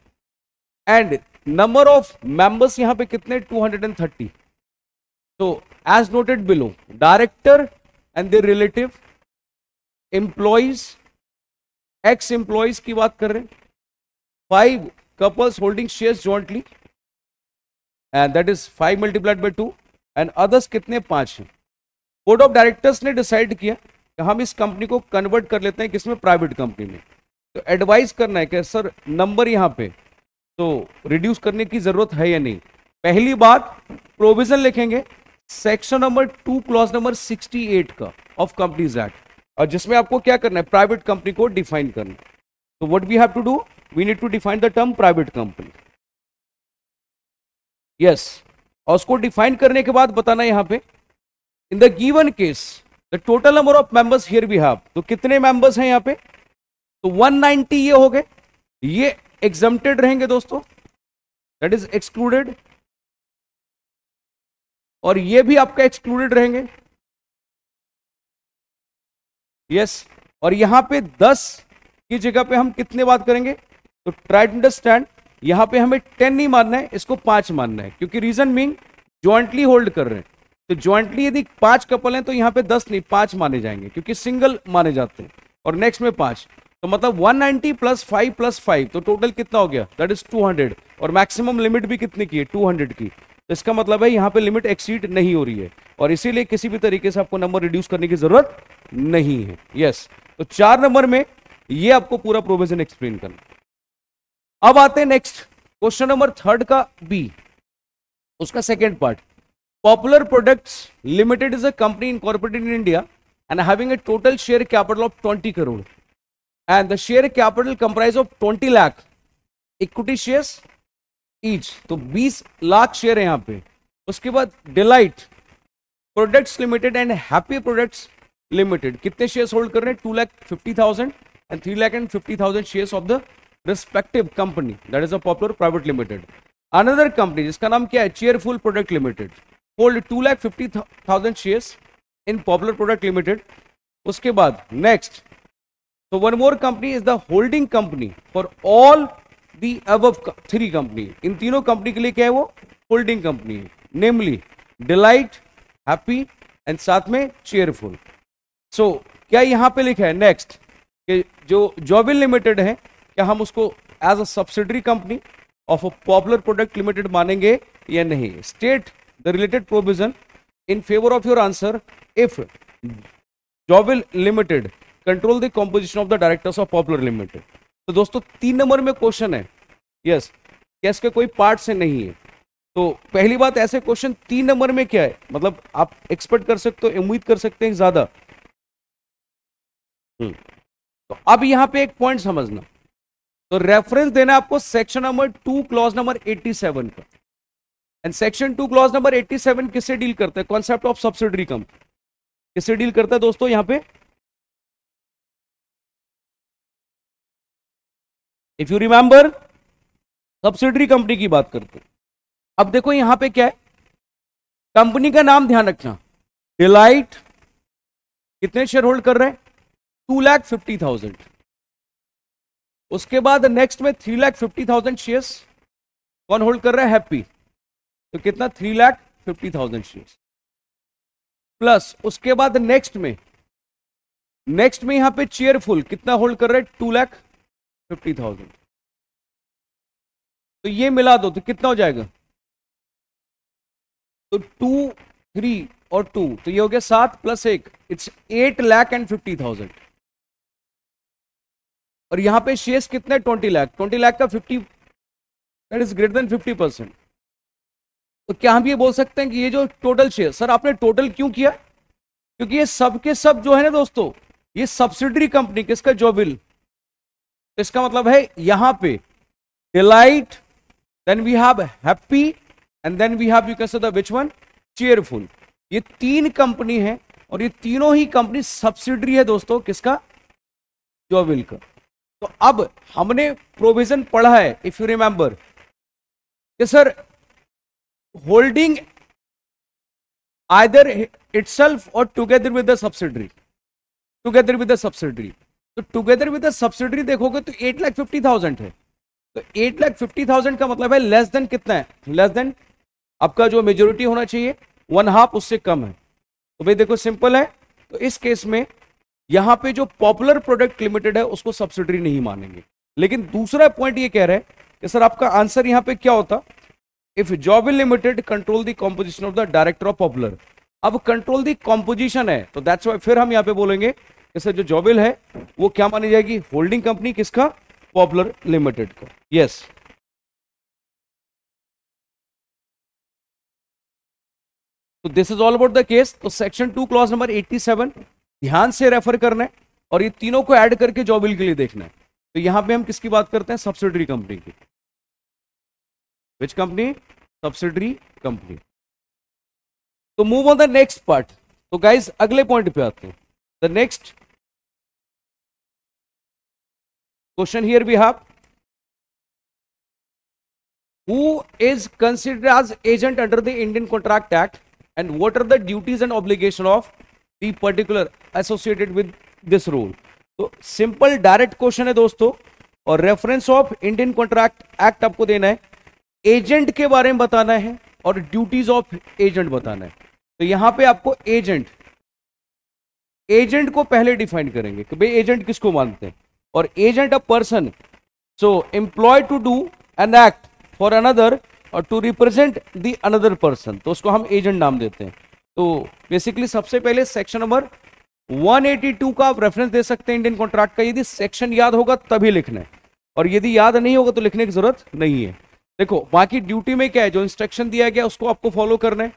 and number of members यहां पे कितने, 230। तो as noted below, director and their relative, employees, ex employees की बात कर रहे हैं, 5 couples holding shares jointly and that is 5 multiplied by 2 and others कितने, 5 हैं। बोर्ड ऑफ डायरेक्टर्स ने डिसाइड किया कि हम इस कंपनी को कन्वर्ट कर लेते हैं किसमें, प्राइवेट कंपनी में। तो एडवाइस करना है कि सर नंबर यहां पे तो रिड्यूस करने की जरूरत है या नहीं। पहली बात प्रोविजन लिखेंगे सेक्शन नंबर 2 क्लॉज नंबर 68 का ऑफ कंपनीज एक्ट, और जिसमें आपको क्या करना है, प्राइवेट कंपनी को डिफाइन करना। तो what we have to do, we need to define the term private company. Yes, और उसको डिफाइन करने के बाद बताना यहां पे in the given case the total number of members here we have. तो कितने मेंबर्स हैं यहां पे, तो 190 ये हो गए, ये एग्जम्प्टेड रहेंगे दोस्तों, दैट इज एक्सक्लूडेड, और ये भी आपका एक्सक्लूडेड रहेंगे। यस और यहां पे 10 की जगह पे हम कितने बात करेंगे, तो ट्राई टू अंडरस्टैंड, यहां पे हमें 10 नहीं मानना है, इसको 5 मानना है, क्योंकि रीजन मीन ज्वाइंटली होल्ड कर रहे हैं, तो ज्वाइंटली यदि 5 कपल हैं तो यहां पे 10 नहीं 5 माने जाएंगे, क्योंकि सिंगल माने जाते हैं, और नेक्स्ट में 5, तो मतलब 190 प्लस 5 तो टोटल कितना हो गया, दैट इज 200, और मैक्सिमम लिमिट भी कितने की है, 200 की, तो इसका मतलब है यहां पे लिमिट एक्सीड नहीं हो रही है, और इसीलिए किसी भी तरीके से आपको नंबर रिड्यूस करने की जरूरत नहीं है। यस तो 4 नंबर में ये आपको पूरा प्रोविजन एक्सप्लेन करना। अब आते हैं नेक्स्ट क्वेश्चन नंबर 3 का बी, उसका second part. Popular products limited is a company incorporated in India and having a total share capital of 20 crore and the share capital comprised of 20 lakh equity shares each, तो 20 lakh share है यहां पे। उसके बाद Delight Products Limited and Happy Products Limited कितने shares hold कर रहे हैं, 2,50,000 and 3,50,000 shares of the respective company, that is a Popular Private Limited. Another company जिसका नाम क्या है, Cheerful Product Limited, hold 2,50,000 shares in Popular product Limited. उसके बाद नेक्स्ट, तो one more company is the holding company for all the above 3 company, इन तीनों company के लिए क्या है, वो होल्डिंग कंपनी है, नेमली डिलाइट, हैप्पी एंड साथ में चेयरफुल। सो क्या यहां पे लिखा है नेक्स्ट कि जो जॉबिल लिमिटेड है, क्या हम उसको as a subsidiary company of a popular product limited मानेंगे या नहीं? State the related provision in favour of your answer if Jobil limited control the composition of the directors of popular limited. तो दोस्तों 3 number में question है, yes क्या इसके कोई पार्ट से नहीं है? तो पहली बात, ऐसे क्वेश्चन 3 नंबर में क्या है, मतलब आप एक्सपेक्ट कर सकते हो, उम्मीद कर सकते हैं ज्यादा। तो अब यहां पे एक पॉइंट समझना, तो रेफरेंस देना आपको सेक्शन नंबर 2 क्लॉज नंबर 87 का, एंड सेक्शन 2 क्लॉज नंबर 87 किससे डील करता है, कॉन्सेप्ट ऑफ सब्सिडरी कंपनी किससे डील करता है दोस्तों, यहां पे if you remember subsidiary company की बात करते हैं। अब देखो यहां पे क्या है, कंपनी का नाम ध्यान रखना, डिलाइट कितने शेयर होल्ड कर रहे हैं, 2,50,000। उसके बाद नेक्स्ट में 3,50,000 शेयर्स कौन होल्ड कर रहा है, हैप्पी, तो कितना 3,50,000 शेयर्स, प्लस उसके बाद नेक्स्ट में यहां पे चेयरफुल कितना होल्ड कर रहा है, 2,50,000। तो ये मिला दो तो कितना हो जाएगा, तो 2, 3 और 2, तो ये हो गया 7 + 1, इट्स 8,50,000। और यहां पे शेयर्स कितने, 20 लाख, 20 लाख का 50, दैट इज ग्रेटर देन 50%। तो क्या हम ये बोल सकते हैं कि ये जो टोटल शेयर, सर आपने टोटल क्यों किया, क्योंकि ये सब के सब जो है ना दोस्तों, ये सब्सिडरी कंपनी किसका, जॉबिल, तो इसका मतलब है यहां पे delight, then we have happy and then we have, you can say the which one, cheerful. ये 3 कंपनी है और ये तीनों ही कंपनी सब्सिडरी है दोस्तों किसका, जॉबिल का। तो अब हमने प्रोविजन पढ़ा है, इफ यू रिमेंबर, कि सर होल्डिंग आइदर इटसेल्फ और together with the subsidiary, together with the subsidiary, तो टुगेदर विद द सब्सिडरी देखोगे तो 8,50,000 है, तो 8,50,000 का मतलब है लेस देन कितना है, लेस देन आपका जो मेजोरिटी होना चाहिए 1/2 उससे कम है। तो भाई देखो सिंपल है, तो इस केस में यहां पे जो पॉपुलर प्रोडक्ट लिमिटेड है उसको सब्सिडरी नहीं मानेंगे। लेकिन दूसरा पॉइंट ये कह रहा है कि सर आपका आंसर यहां पे क्या होता, if Jobil limited control the composition of the director of popular. अब कंट्रोल द कॉम्पोजिशन है, तो दैट्स व्हाई फिर हम यहां पे बोलेंगे कि सर जो जॉबिल है वो क्या मानी जाएगी, होल्डिंग कंपनी किसका, पॉपुलर लिमिटेड का। यस तो this is all about the case. तो सेक्शन 2 क्लॉज नंबर 87 ध्यान से रेफर करना है और ये तीनों को ऐड करके जॉबिल के लिए देखना है। तो यहां पे हम किसकी बात करते हैं, सब्सिडरी कंपनी की। Which company, subsidiary company. तो move on the next part. तो गाइस अगले पॉइंट पे आते हैं। The next question here we have, who is considered as agent under the Indian Contract Act and what are the duties and obligation of the particular associated with this rule. तो simple direct question है दोस्तों, और reference of Indian contract act आपको देना है, agent के बारे में बताना है और ड्यूटीज ऑफ एजेंट बताना है। तो यहां पे आपको एजेंट को पहले डिफाइन करेंगे कि भाई एजेंट किसको मानते हैं, और agent a person so employ to do an act for another और to represent the another person, तो उसको हम एजेंट नाम देते हैं। तो बेसिकली सबसे पहले सेक्शन नंबर 182 का आप रेफरेंस दे सकते हैं इंडियन कॉन्ट्रैक्ट का, यदि सेक्शन याद होगा तभी लिखना है, और यदि याद नहीं होगा तो लिखने की जरूरत नहीं है। देखो बाकी ड्यूटी में क्या है, जो इंस्ट्रक्शन दिया गया उसको आपको फॉलो करना है।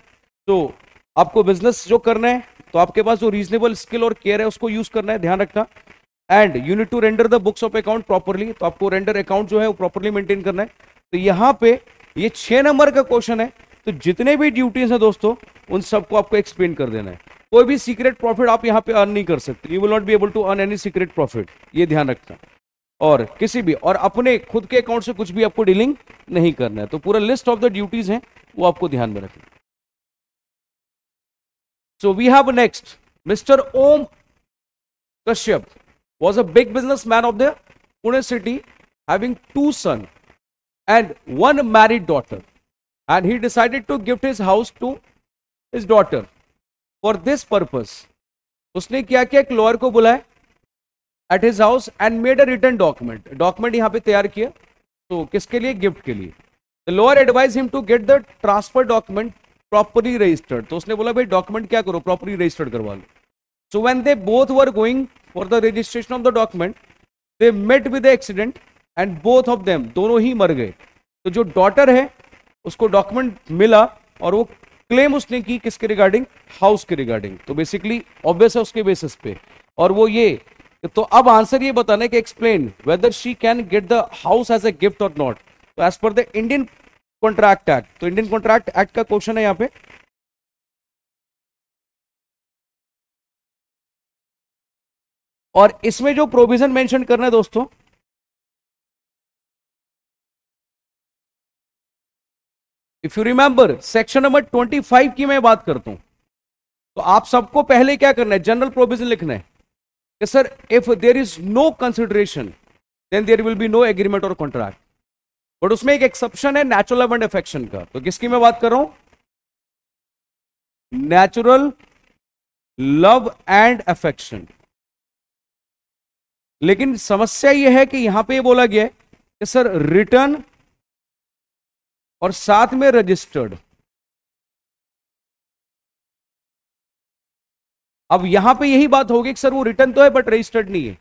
तो आपको बिजनेस जो करना है तो आपके पास जो रीजनेबल स्किल और केयर है उसको यूज करना है, ध्यान रखना। And you need to render the books of account properly, तो आपको रेंडर अकाउंट जो है वो प्रॉपरली मेंटेन करना है। तो यहां पे ये 6 नंबर का क्वेश्चन है, तो जितने भी ड्यूटीज हैं दोस्तों उन सबको आपको एक्सप्लेन कर देना है। कोई भी सीक्रेट प्रॉफिट आप यहां पे अर्न नहीं कर सकते, you will not be able to earn any secret profit, ये ध्यान रखना। और किसी भी और अपने खुद के अकाउंट से कुछ भी आपको डीलिंग नहीं करना है। तो पूरा लिस्ट ऑफ द ड्यूटीज हैं वो आपको ध्यान में रखना। So we have next mister Om Kashyap was a big businessman of the Pune city, having 2 sons and 1 married daughter, and he decided to gift his house to his daughter. For this purpose, उसने क्या किया, एक lawyer को बुलाया at his house and made a written document. Document यहां पे तैयार किया, तो किसके लिए, गिफ्ट के लिए। The lawyer advised him to get the transfer document properly registered. तो उसने बोला भाई डॉक्यूमेंट क्या करो, प्रॉपरली रजिस्टर्ड करवा लो। So when they both were going for the registration of the document, they met with the accident and both of them, दोनों ही मर गए। तो जो डॉटर है उसको डॉक्यूमेंट मिला और वो क्लेम उसने की किसके रिगार्डिंग, हाउस के रिगार्डिंग। तो बेसिकली ऑब्वियस है उसके बेसिस पे, और वो ये, तो अब आंसर ये बताना है कि explain whether she can get the house as a gift और नॉट। तो as per the Indian contract act, तो इंडियन कॉन्ट्रैक्ट एक्ट का क्वेश्चन है यहाँ पे। और इसमें जो प्रोविजन मेंशन करना है दोस्तों, if you remember section number 25 की मैं बात करता हूं, तो आप सबको पहले क्या करना है, जनरल प्रोविजन लिखना है कि sir if there is no consideration then there will be no agreement और कॉन्ट्रैक्ट। बट उसमें एक एक्सेप्शन है नेचुरल लव एंड अफेक्शन का। तो किसकी मैं बात कर रहा हूं, नेचुरल लव एंड अफेक्शन। लेकिन समस्या यह है कि यहां पे बोला गया है कि सर रिटर्न और साथ में रजिस्टर्ड। अब यहां पे यही बात होगी कि सर वो रिटर्न तो है बट रजिस्टर्ड नहीं है।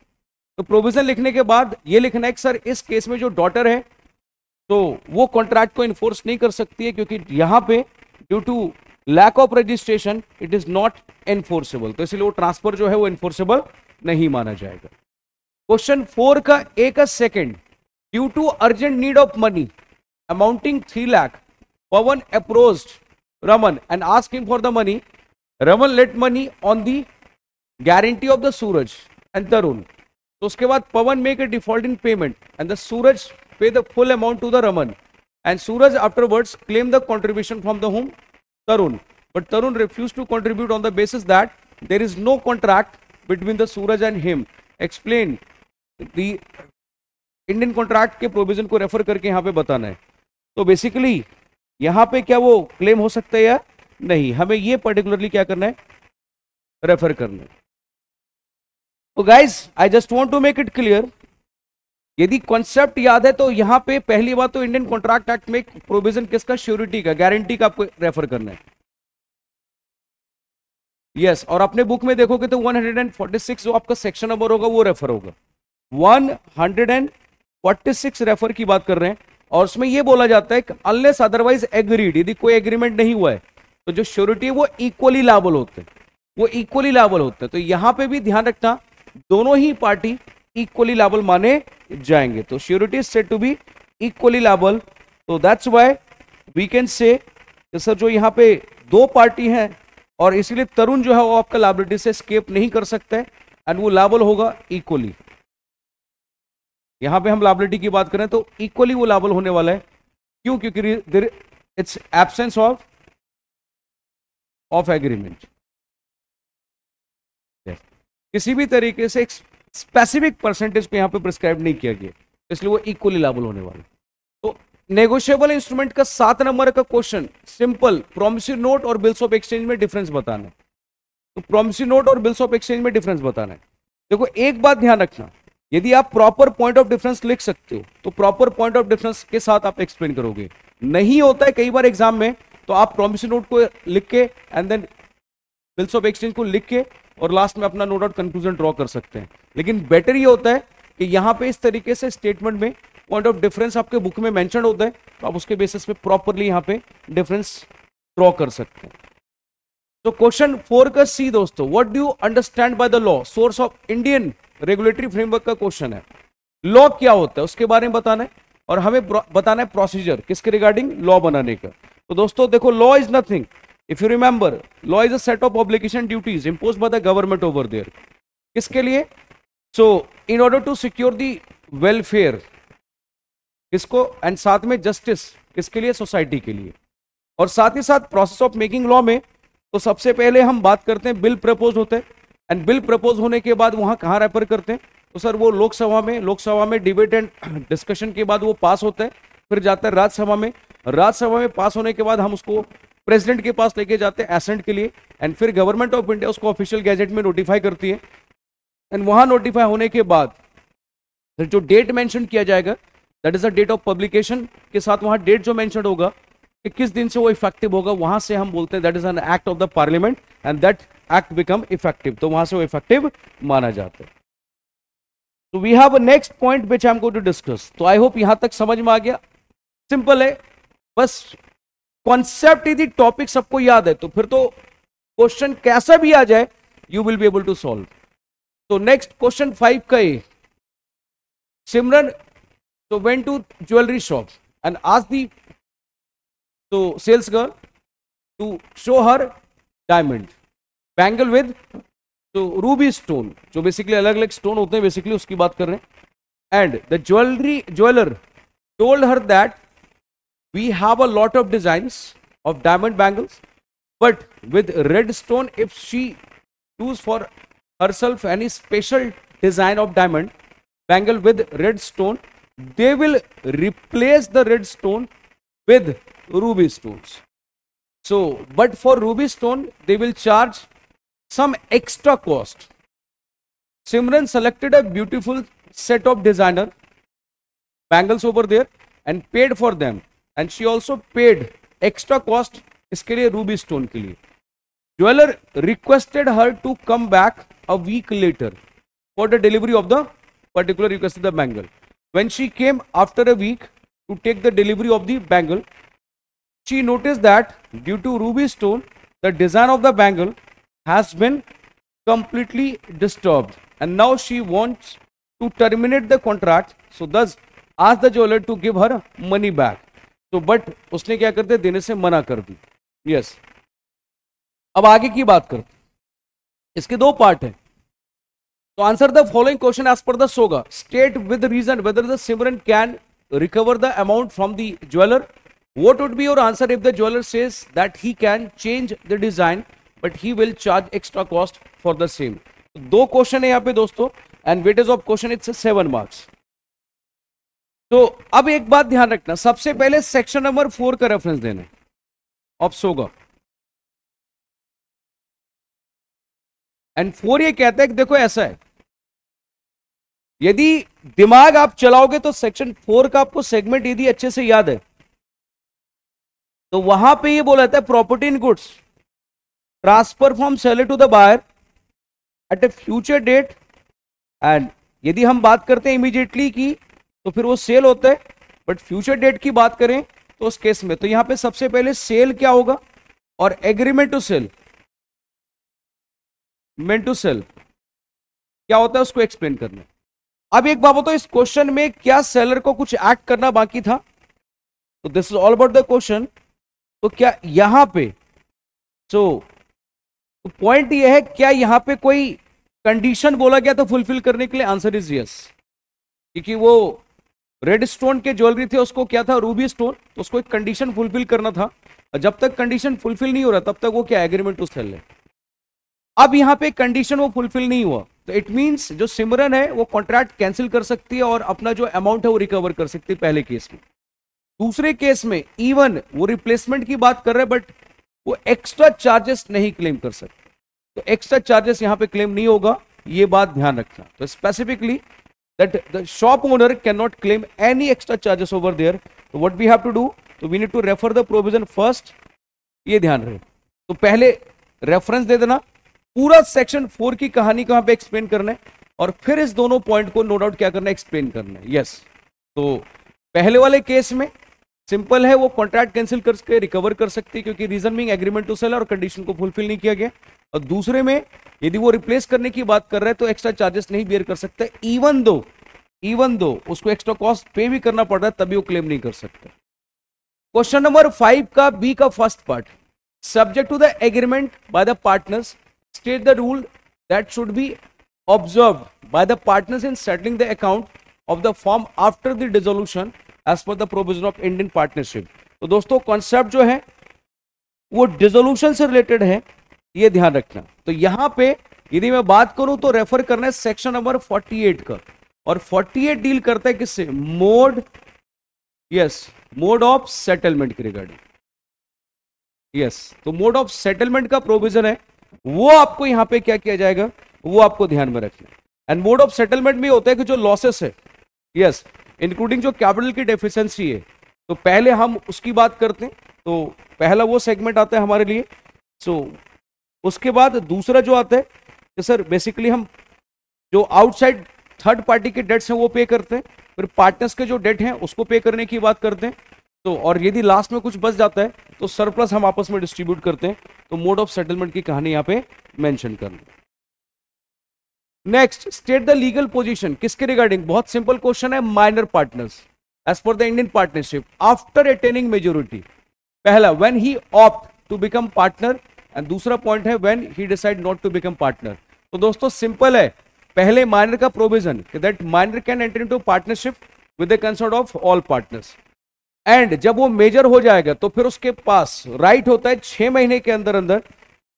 तो प्रोविजन लिखने के बाद ये लिखना है कि सर इस केस में जो डॉटर है तो वो कॉन्ट्रैक्ट को इन्फोर्स नहीं कर सकती है, क्योंकि यहां पे due to lack of registration it is not enforceable, तो इसलिए वो ट्रांसफर जो है वो एनफोर्सेबल नहीं माना जाएगा। क्वेश्चन 4 का एक second, due to urgent need of money amounting 3 lakh, Pavan approached Raman and asked him for the money. Raman lent money on the guarantee of the Suraj and Tarun. तो उसके बाद Pavan make a default in payment and the Suraj pay the full amount to the Raman, and Suraj afterwards claim the contribution from the home Tarun, but Tarun refused to contribute on the basis that there is no contract between the Suraj and him. Explain the Indian contract के provision को refer करके यहाँ पे बताना है। तो basically यहाँ पे क्या वो क्लेम हो सकता है या नहीं, हमें ये पर्टिकुलरली क्या करना है, रेफर करना है। तो guys I just want to make it clear, यदि कॉन्सेप्ट याद है तो यहां पे पहली बात तो इंडियन कॉन्ट्रैक्ट एक्ट में प्रोविजन किसका, श्योरिटी का, गारंटी का आपको रेफर करना है। यस, और अपने बुक में देखोगे तो 146 जो आपका सेक्शन नंबर होगा वो रेफर होगा, 146 रेफर की बात कर रहे हैं। और उसमें ये बोला जाता है कि अनलेस अदरवाइज एग्रीड, यदि कोई एग्रीमेंट नहीं हुआ है तो जो श्योरिटी है वो इक्वली लायबल होते हैं, वो इक्वली लायबल होते हैं। तो यहां पे भी ध्यान रखना दोनों ही पार्टी इक्वली लायबल माने जाएंगे। तो surety is said to be equally liable, तो that's why we can say sir जो यहाँ पे 2 पार्टी हैं और इसीलिए तरुण जो है वो आपका लायबिलिटी से एस्केप नहीं कर सकता है एंड वो लायबल होगा इक्वली। यहां पे हम लायबिलिटी की बात करें तो इक्वली वो लायबल होने वाला है, क्यों, क्योंकि इट्स एब्सेंस ऑफ एग्रीमेंट। किसी भी तरीके से एक स्पेसिफिक परसेंटेज को यहाँ पे प्रिस्क्राइब नहीं किया गया, इसलिए वो इक्वली लाबल होने वाला। तो नेगोशिएबल इंस्ट्रूमेंट का 7 नंबर का क्वेश्चन सिंपल, प्रोमिसरी नोट और बिल्स ऑफ एक्सचेंज में डिफरेंस बताना है। तो प्रोमिसरी नोट और बिल्स ऑफ एक्सचेंज में डिफरेंस बताना है। देखो एक बात ध्यान रखना, यदि आप प्रॉपर पॉइंट ऑफ डिफरेंस लिख सकते हो तो प्रॉपर पॉइंट ऑफ डिफरेंस के साथ आप एक्सप्लेन करोगे। नहीं होता है कई बार एग्जाम में, तो आप प्रोमिसरी नोट को लिख के and then bills of exchange को लिख के और लास्ट में अपना नो डाउट कंक्लूजन ड्रॉ कर सकते हैं। लेकिन बेटर ये होता है कि यहां पे इस तरीके से स्टेटमेंट में पॉइंट ऑफ डिफरेंस आपके बुक में मेंशन होता है, तो आप उसके बेसिस पे प्रॉपरली यहां पे डिफरेंस ड्रॉ कर सकते हैं। तो क्वेश्चन 4 का सी दोस्तों, what do you understand by the law, source of Indian regulatory framework का क्वेश्चन है। लॉ क्या होता है उसके बारे में बताना है, और हमें बताना है प्रोसीजर किसके रिगार्डिंग, लॉ बनाने का। तो दोस्तों देखो, law is nothing, if you remember, law is a set of obligation duties imposed by the government over there. किसके लिए? So in order to secure the welfare, किसको, एंड साथ में जस्टिस किसके लिए, सोसाइटी के लिए। और साथ ही साथ प्रोसेस ऑफ मेकिंग लॉ में तो सबसे पहले हम बात करते हैं बिल प्रपोज होते हैं, एंड बिल प्रपोज होने के बाद वहां कहां रेफर करते हैं, तो सर वो लोकसभा में डिबेट एंड डिस्कशन के बाद वो पास होता है, फिर जाता है राज्यसभा में पास होने के बाद हम उसको प्रेसिडेंट के पास लेके जाते हैं एसेंट के लिए, एंड फिर गवर्नमेंट ऑफ इंडिया उसको ऑफिशियल गैजेट में नोटिफाई करती है, एंड वहां नोटिफाई होने के बाद फिर जो डेट मेंशन किया जाएगा that is the date of publication के साथ वहां डेट जो मेंशन होगा कि किस दिन से वो इफेक्टिव होगा, वहां से हम बोलते हैं that is an act of the parliament and that act become effective, तो वहां से वो इफेक्टिव माना जाता है। तो we have a next point which I am going to discuss. तो आई होप यहां तक समझ में आ गया, सिंपल है, बस कॉन्सेप्ट यदि टॉपिक सबको याद है तो फिर तो क्वेश्चन कैसा भी आ जाए you will be able to solve. तो नेक्स्ट क्वेश्चन 5 का है, सिमरन तो went to jewellery shop and asked the तो sales girl to show her diamond bangle with तो रूबी स्टोन, जो बेसिकली अलग अलग स्टोन होते हैं बेसिकली उसकी बात कर रहे हैं, and the jeweller told her that we have a lot of designs of diamond bangles, but with red stone, if she choose for herself any special design of diamond bangle with red stone, they will replace the red stone with ruby stones. So but for ruby stone they will charge some extra cost. Simran selected a beautiful set of designer bangles over there and paid for them, and she also paid extra cost इसके लिए Ruby stone के लिए। Jeweler requested her to come back a week later for the delivery of the particular requested the bangle. When she came after a week to take the delivery of the bangle, she noticed that due to ruby stone, the design of the bangle has been completely disturbed, and now she wants to terminate the contract. So thus asked the jeweler to give her money back. तो but उसने क्या करते देने से मना कर दी। Yes, अब आगे की बात करते, इसके 2 पार्ट है। तो answer the following question as per the SOGA, state with reason whether the Simran can recover the amount from the jeweller. What would be your answer if the jeweller says that he can change the design but he will charge extra cost for the same. 2 question है यहाँ पे दोस्तों, and weightage of question it's 7 marks. तो अब एक बात ध्यान रखना, सबसे पहले सेक्शन नंबर 4 का रेफरेंस देना ऑफ सोगा, एंड 4 ये कहता है कि देखो ऐसा है, यदि दिमाग आप चलाओगे तो सेक्शन 4 का आपको सेगमेंट यदि अच्छे से याद है तो वहां पे ये बोला जाता है property in goods transfer from seller to the buyer at a future date, and यदि हम बात करते हैं इमीडिएटली की तो फिर वो सेल होता है, बट फ्यूचर डेट की बात करें तो उस केस में तो यहां पे सबसे पहले सेल क्या होगा और एग्रीमेंट टू सेल, मेंट टू सेल क्या होता है उसको एक्सप्लेन करना। अब एक बात बताओ, इस क्वेश्चन में क्या सेलर को कुछ एक्ट करना बाकी था? तो this is all about the question. तो क्या यहां पे पॉइंट ये है, क्या यहां पे कोई कंडीशन बोला गया था फुलफिल करने के लिए? आंसर इज यस, क्योंकि वो रेड स्टोन के ज्वेलरी थे उसको क्या था, रूबी स्टोन, तो उसको एक कंडीशन फुलफिल करना था, और जब तक कंडीशन फुलफिल नहीं हो रहा तब तक वो क्या एग्रीमेंट टू सेल है। अब यहां पे कंडीशन वो फुलफिल नहीं हुआ, तो इट मींस जो सिमरन है वो कॉन्ट्रैक्ट कैंसिल कर सकती है और अपना जो अमाउंट है वो रिकवर कर सकती है पहले केस में। दूसरे केस में इवन वो रिप्लेसमेंट की बात कर रहे हैं बट वो एक्स्ट्रा चार्जेस नहीं क्लेम कर सकते, तो एक्स्ट्रा चार्जेस यहां पे क्लेम नहीं होगा, ये बात ध्यान रखना। तो specifically that the shop owner can not claim any extra charges over there, तो what we have to do, तो we need to refer the provision first, ये ध्यान रहे। तो पहले रेफरेंस दे देना, पूरा सेक्शन 4 की कहानी को यहां पे एक्सप्लेन करना है और फिर इस दोनों पॉइंट को नो डाउट क्या करना है, एक्सप्लेन करना है। यस, तो पहले वाले केस में सिंपल है, वो कॉन्ट्रैक्ट कैंसिल करके रिकवर कर सकती है क्योंकि reason being agreement to sell और कंडीशन को फुलफिल नहीं किया गया। और दूसरे में यदि वो रिप्लेस करने की बात कर रहा है तो एक्स्ट्रा चार्जेस नहीं बेयर कर सकता, इवन दो उसको एक्स्ट्रा कॉस्ट पे भी करना पड़ रहा है तभी वो क्लेम नहीं कर सकता। क्वेश्चन नंबर 5 का बी का first part, subject to the agreement by the partners state the rule that should be observed by the partners in settling the account of the firm after the dissolution as per the provision of Indian partnership। तो दोस्तों concept जो है वो dissolution से related है, ये ध्यान रखना। तो यहां पे यदि मैं बात करूं तो रेफर करना है सेक्शन नंबर 48 का, और 48 डील करता है किससे, mode, yes, mode of settlement के रिगार्डिंग। यस, तो मोड ऑफ सेटलमेंट का प्रोविजन है, वो आपको यहां पे क्या किया जाएगा, वो आपको ध्यान में रखना है। एंड मोड ऑफ सेटलमेंट में होता है कि जो लॉसेस है, यस, इंक्लूडिंग जो कैपिटल की डेफिशिएंसी है, तो पहले हम उसकी बात करते हैं। तो पहला वो सेगमेंट आता है हमारे लिए। सो उसके बाद दूसरा जो आता है कि सर बेसिकली हम जो आउटसाइड थर्ड पार्टी के डेट्स हैं वो पे करते हैं, फिर पार्टनर्स के जो डेट हैं उसको पे करने की बात करते हैं। तो और यदि लास्ट में कुछ बच जाता है तो सरप्लस हम आपस में डिस्ट्रीब्यूट करते हैं। तो मोड ऑफ सेटलमेंट की कहानी यहां पे मेंशन करना। Next, state the legal position, किसके रिगार्डिंग, बहुत सिंपल क्वेश्चन है, minor partners as per the Indian partnership after attaining majority. पहला when he opt to become partner, and दूसरा पॉइंट है when he decide not to become partner. तो दोस्तों simple है, पहले माइनर का provision that minor can enter into partnership with the consent of all partners, and जब वो major हो जाएगा तो फिर उसके पास राइट होता है 6 महीने के अंदर अंदर,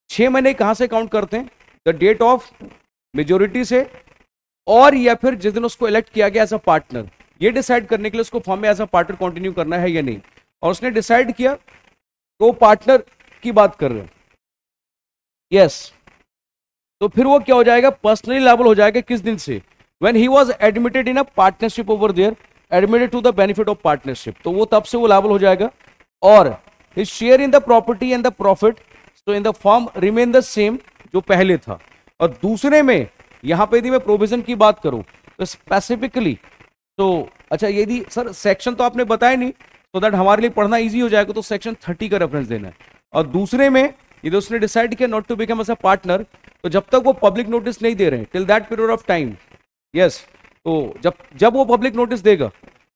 6 महीने कहां से काउंट करते हैं, द डेट ऑफ मेजोरिटी से, और या फिर जिस दिन उसको इलेक्ट किया गया एज अ पार्टनर, ये डिसाइड करने के लिए उसको फॉर्म में एज अ पार्टनर कंटिन्यू करना है या नहीं। और उसने डिसाइड किया तो पार्टनर की बात कर रहे हैं, यस, तो फिर वो क्या हो जाएगा, पर्सनली लायबल हो जाएगा किस दिन से, when he was admitted in a partnership over there, admitted to the benefit of partnership, तो वो तब से वो लायबल हो जाएगा। और his share in the property and the profit तो in the form remain the same जो पहले था। और दूसरे में यहां पे यदि मैं प्रोविजन की बात करूं तो स्पेसिफिकली, तो अच्छा यदि सर सेक्शन तो आपने बताया नहीं, तो दैट हमारे लिए पढ़ना इजी हो जाएगा, तो सेक्शन 30 का रेफरेंस देना है। और दूसरे में यदि उसने डिसाइड किया not to become as a partner, तो जब तक वो पब्लिक नोटिस नहीं दे रहे हैं till that period of time, yes, तो जब वो पब्लिक नोटिस देगा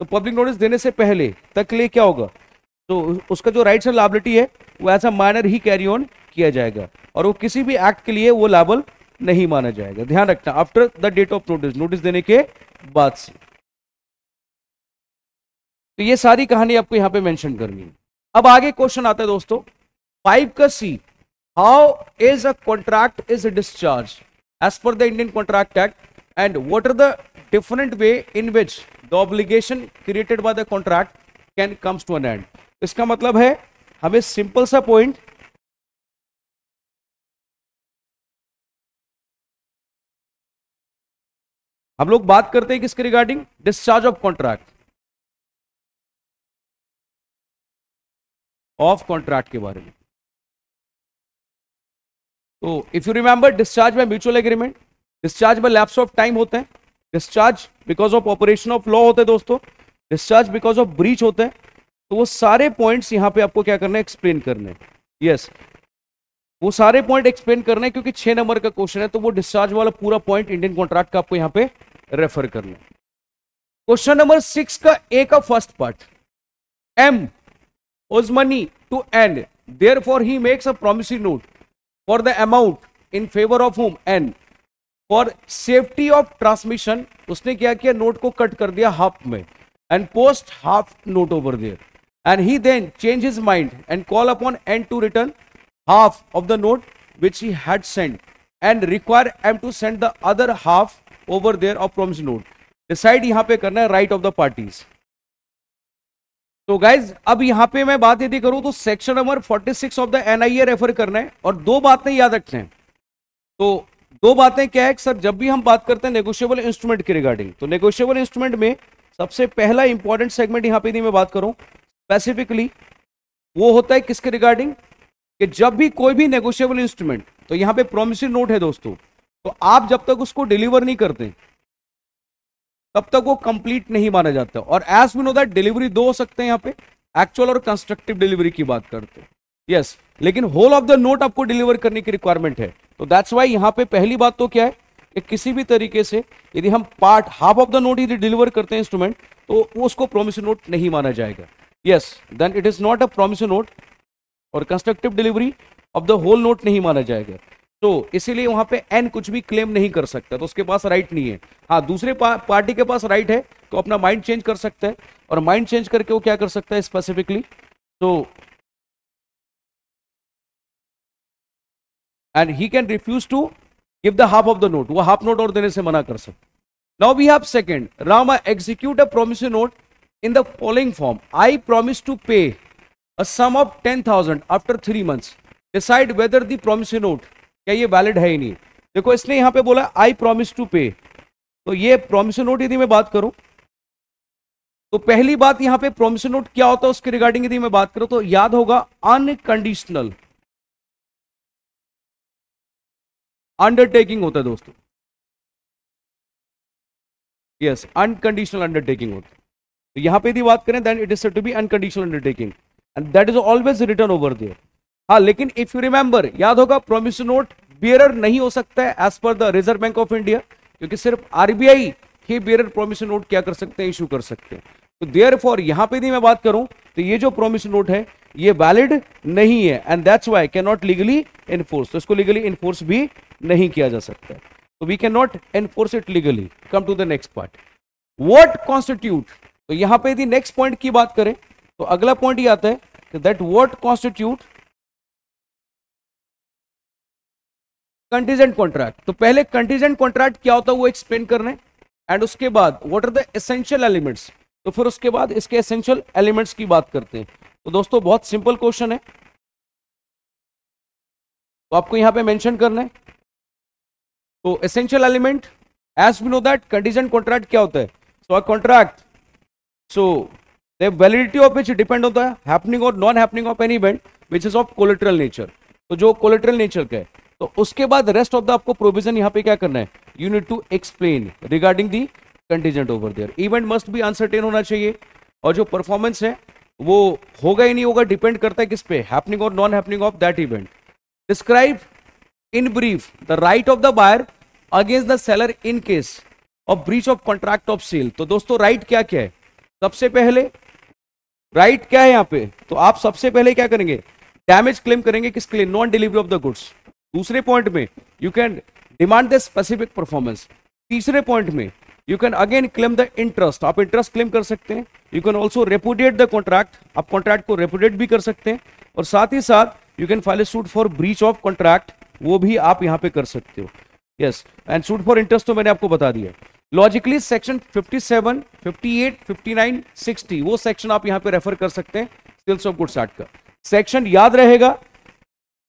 तो पब्लिक नोटिस देने से पहले तक के लिए क्या होगा, तो उसका जो राइट्स एंड लायबिलिटी है वो एज अ माइनर ही कैरी ऑन किया जाएगा, और वो किसी भी एक्ट के लिए वो लायबल नहीं माना जाएगा। ध्यान रखना, after the date of notice, notice देने के बाद से। तो ये सारी कहानी आपको यहां पे मेंशन करनी है। अब आगे क्वेश्चन आता है दोस्तों 5 का C, how is a contract is discharge as per the Indian contract Act, and what are the different way in which the obligation created by the contract can comes to an end. इसका मतलब है हमें simple सा point, हम लोग बात करते हैं किसके regarding, discharge of contract, of contract के बारे में। तो if you remember, discharge by mutual agreement, discharge by lapse of time होते हैं, discharge because of operation of law होते हैं दोस्तों, डिस्चार्ज बिकॉज ऑफ ब्रीच होते हैं। तो वो सारे पॉइंट्स यहां पे आपको क्या करना है, एक्सप्लेन करने हैं। यस, वो सारे पॉइंट एक्सप्लेन करने हैं क्योंकि 6 नंबर का क्वेश्चन है, तो वो डिस्चार्ज वाला पूरा पॉइंट इंडियन कॉन्ट्रैक्ट का आपको यहां पे रेफर करना है। क्वेश्चन नंबर 6 का ए का first part, M owes money to N, therefore he makes a promissory note for the amount in favor of whom N, for safety of transmission उसने क्या किया, नोट को कट कर दिया हाफ में, and post half note over there, and he then change his mind and call upon N to return half of the note which he had sent and require M to send the other half over there of promise note. Decide यहां पे करना है right of the parties. तो guys अब यहां पे मैं बात यदि करूं तो section number 46 of the NIA refer करना है, और दो बातें याद रखना है। तो दो बातें क्या है सर, जब भी हम बात करते हैं नेगोशिएबल इंस्ट्रूमेंट के रिगार्डिंग, तो नेगोशिएबल इंस्ट्रूमेंट में सबसे पहला इंपॉर्टेंट सेगमेंट यहां पे यदि मैं बात करूं स्पेसिफिकली, वो होता है किसके रिगार्डिंग, कि जब भी कोई भी नेगोशिएबल इंस्ट्रूमेंट, तो यहां पे प्रोमिसरी नोट है दोस्तों, तो आप जब तक उसको डिलीवर नहीं करते तब तक वो कंप्लीट नहीं माना जाता। और as we know that delivery दो हो सकते हैं, यहां पे एक्चुअल और कंस्ट्रक्टिव डिलीवरी की बात करते हैं, यस, लेकिन होल ऑफ द नोट आपको डिलीवर करने की रिक्वायरमेंट है। तो दैट्स वाई यहां पे पहली बात तो क्या है कि किसी भी तरीके से यदि हम part half of the note यदि डिलीवर करते हैं इंस्ट्रूमेंट, तो उसको प्रोमिसरी नोट नहीं माना जाएगा। Yes, then it is not a promissory note, और constructive delivery of the whole note नहीं माना जाएगा। तो इसीलिए वहां पे एन कुछ भी क्लेम नहीं कर सकता, तो उसके पास राइट नहीं है। हाँ, दूसरे पार्टी के पास राइट है, तो अपना माइंड चेंज कर सकता है, और माइंड चेंज करके वो क्या कर सकता है स्पेसिफिकली, तो and he can refuse to give the half of the note, वो हाफ नोट और देने से मना कर सकता। Now we have second, Rama execute a promissory note in the following form, I promise to pay a sum of 10,000 after 3 months, decide whether the promissory note, क्या ये valid है ही नहीं। देखो इसने यहां पे बोला आई प्रॉमिस टू पे, तो ये प्रोमिसरी नोट यदि मैं बात करूं, तो पहली बात यहां पे प्रोमिसरी नोट क्या होता है उसके रिगार्डिंग यदि मैं बात करूं, तो याद होगा अनकंडीशनल अंडरटेकिंग होता है दोस्तों। यस, अनकंडीशनल अंडरटेकिंग होता है। तो यहां पे यदि बात करें then it is said to be unconditional undertaking, and that is always written over there. हाँ, लेकिन इफ यू रिमेंबर, याद होगा प्रोमिसरी नोट बियरर नहीं हो सकता है as per the Reserve Bank of India, क्योंकि सिर्फ आरबीआई ही बियरर प्रोमिसरी नोट क्या कर सकते हैं, इशू कर सकते हैं। तो देयरफॉर यहां पे यदि मैं बात करूं तो ये जो प्रोमिसरी नोट है ये वैलिड नहीं है, and that's why can not legally enforce, तो इसको लीगली एनफोर्स भी नहीं किया जा सकता है, तो we can not enforce it legally. Come to the next part, what constitute, तो यहां पे यदि नेक्स्ट पॉइंट की बात करें तो अगला पॉइंट ये आता है that what constitute contingent contract. तो पहले कंटीजेंट कॉन्ट्रैक्ट क्या होता है वो एक्सप्लेन करने, एंड उसके बाद what are the essential elements, तो फिर उसके बाद इसके एसेंशियल एलिमेंट्स की बात करते हैं। तो दोस्तों बहुत सिंपल क्वेश्चन है, तो आपको यहां पे मेंशन करना है। तो essential element, as we know that contingent contract क्या होता है, so a contract, so the validity of which depend होता है हैपनिंग और non happening of any event which is of collateral nature, तो जो कोलेटरल नेचर का है, तो उसके बाद रेस्ट ऑफ द आपको प्रोविजन यहां पे क्या करना है, you need to explain regarding the contingent over there. Event must be uncertain होना चाहिए, और जो परफॉर्मेंस है वो होगा ही नहीं होगा, डिपेंड करता है किस पे, हैपनिंग और non happening of that event. Describe in brief the right of the buyer against the seller in case of breach of contract of sale. तो दोस्तों राइट क्या क्या है, सबसे पहले राइट क्या है यहां पे, तो आप सबसे पहले क्या करेंगे, डैमेज क्लेम करेंगे किसके लिए, non delivery of the goods. दूसरे पॉइंट में you can demand the specific performance. तीसरे पॉइंट में you can again claim the interest, आप इंटरेस्ट क्लेम कर सकते हैं। You can also repudiate the contract, आप कॉन्ट्रैक्ट को रेपुडिएट भी कर सकते हैं, और साथ ही साथ you can file A suit for breach of contract, वो भी आप यहां पे कर सकते हो। Yes, and suit for interest तो मैंने आपको बता दिया। लॉजिकली सेक्शन 57, 58, 59, 60 वो सेक्शन आप यहां पे रेफर कर सकते हैं सेल्स ऑफ गुड्स एक्ट का। सेक्शन याद रहेगा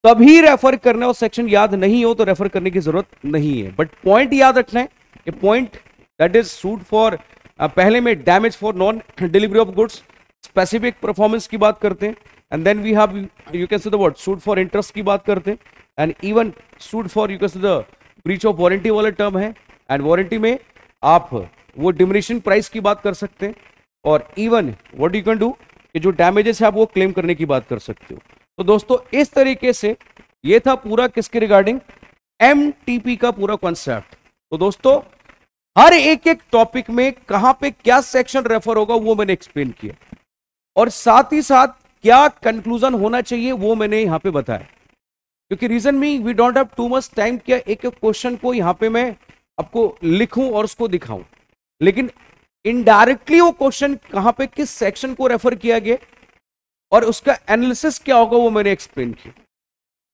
तभी रेफर करना, और सेक्शन याद नहीं हो तो रेफर करने की जरूरत नहीं है, बट पॉइंट याद रखना है कि point that is suit for, पहले में damage for non delivery of goods, specific performance की बात करते हैं, and then we have you can say the word suit for interest की बात करते हैं, and even suit for you can say the breach of warranty वाला term है, एंड वारंटी में आप वो डिमिनिशिंग प्राइस की बात कर सकते हैं, और even what you can do कि जो डैमेजेस है आप वो क्लेम करने की बात कर सकते हो। तो दोस्तों इस तरीके से ये था पूरा किसके रिगार्डिंग, एमटीपी का पूरा कॉन्सेप्ट। तो दोस्तों हर एक एक टॉपिक में कहां पे क्या सेक्शन रेफर होगा वो मैंने एक्सप्लेन किया, और साथ ही साथ क्या कंक्लूजन होना चाहिए वो मैंने यहां पे बताया, क्योंकि reason me we don't have too much time क्या एक एक क्वेश्चन को यहां पे मैं आपको लिखूं और उसको दिखाऊं, लेकिन इनडायरेक्टली वो क्वेश्चन कहां पे किस सेक्शन को रेफर किया गया और उसका एनालिसिस क्या होगा वो मैंने एक्सप्लेन किया।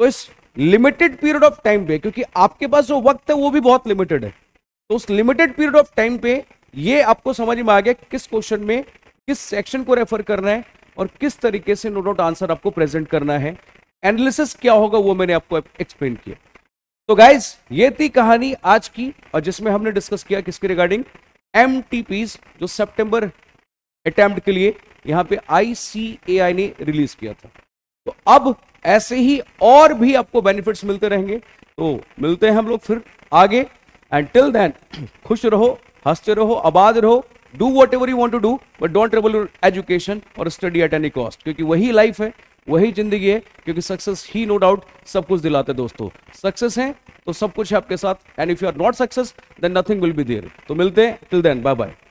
तो इस लिमिटेड पीरियड ऑफ टाइम पे, क्योंकि आपके पास जो वक्त है वो भी बहुत लिमिटेड है, तो उस लिमिटेड पीरियड ऑफ टाइम पे ये आपको समझ में आ गया किस क्वेश्चन में किस सेक्शन को रेफर करना है और किस तरीके से नो डाउट आंसर आपको प्रेजेंट करना है, एनालिसिस क्या होगा वो मैंने आपको एक्सप्लेन किया। तो गाइज ये थी कहानी आज की, और जिसमें हमने डिस्कस किया किसके रिगार्डिंग, एमटीपीज जो सितंबर अटेम्प्ट के लिए यहां पे आईसीएआई ने रिलीज किया था। तो अब ऐसे ही और भी आपको बेनिफिट्स मिलते रहेंगे, तो मिलते हैं हम लोग फिर आगे। एंड टिल देन खुश रहो, हंसते रहो, आबाद रहो, do whatever you want to do, but don't trouble your education और स्टडी एट एनी कॉस्ट, क्योंकि वही लाइफ है, वही जिंदगी है, क्योंकि सक्सेस ही नो डाउट सब कुछ दिलाते हैं दोस्तों। सक्सेस है तो सब कुछ है आपके साथ, and if you are not success then nothing will be there. तो मिलते हैं, टिल देन बाय बाय।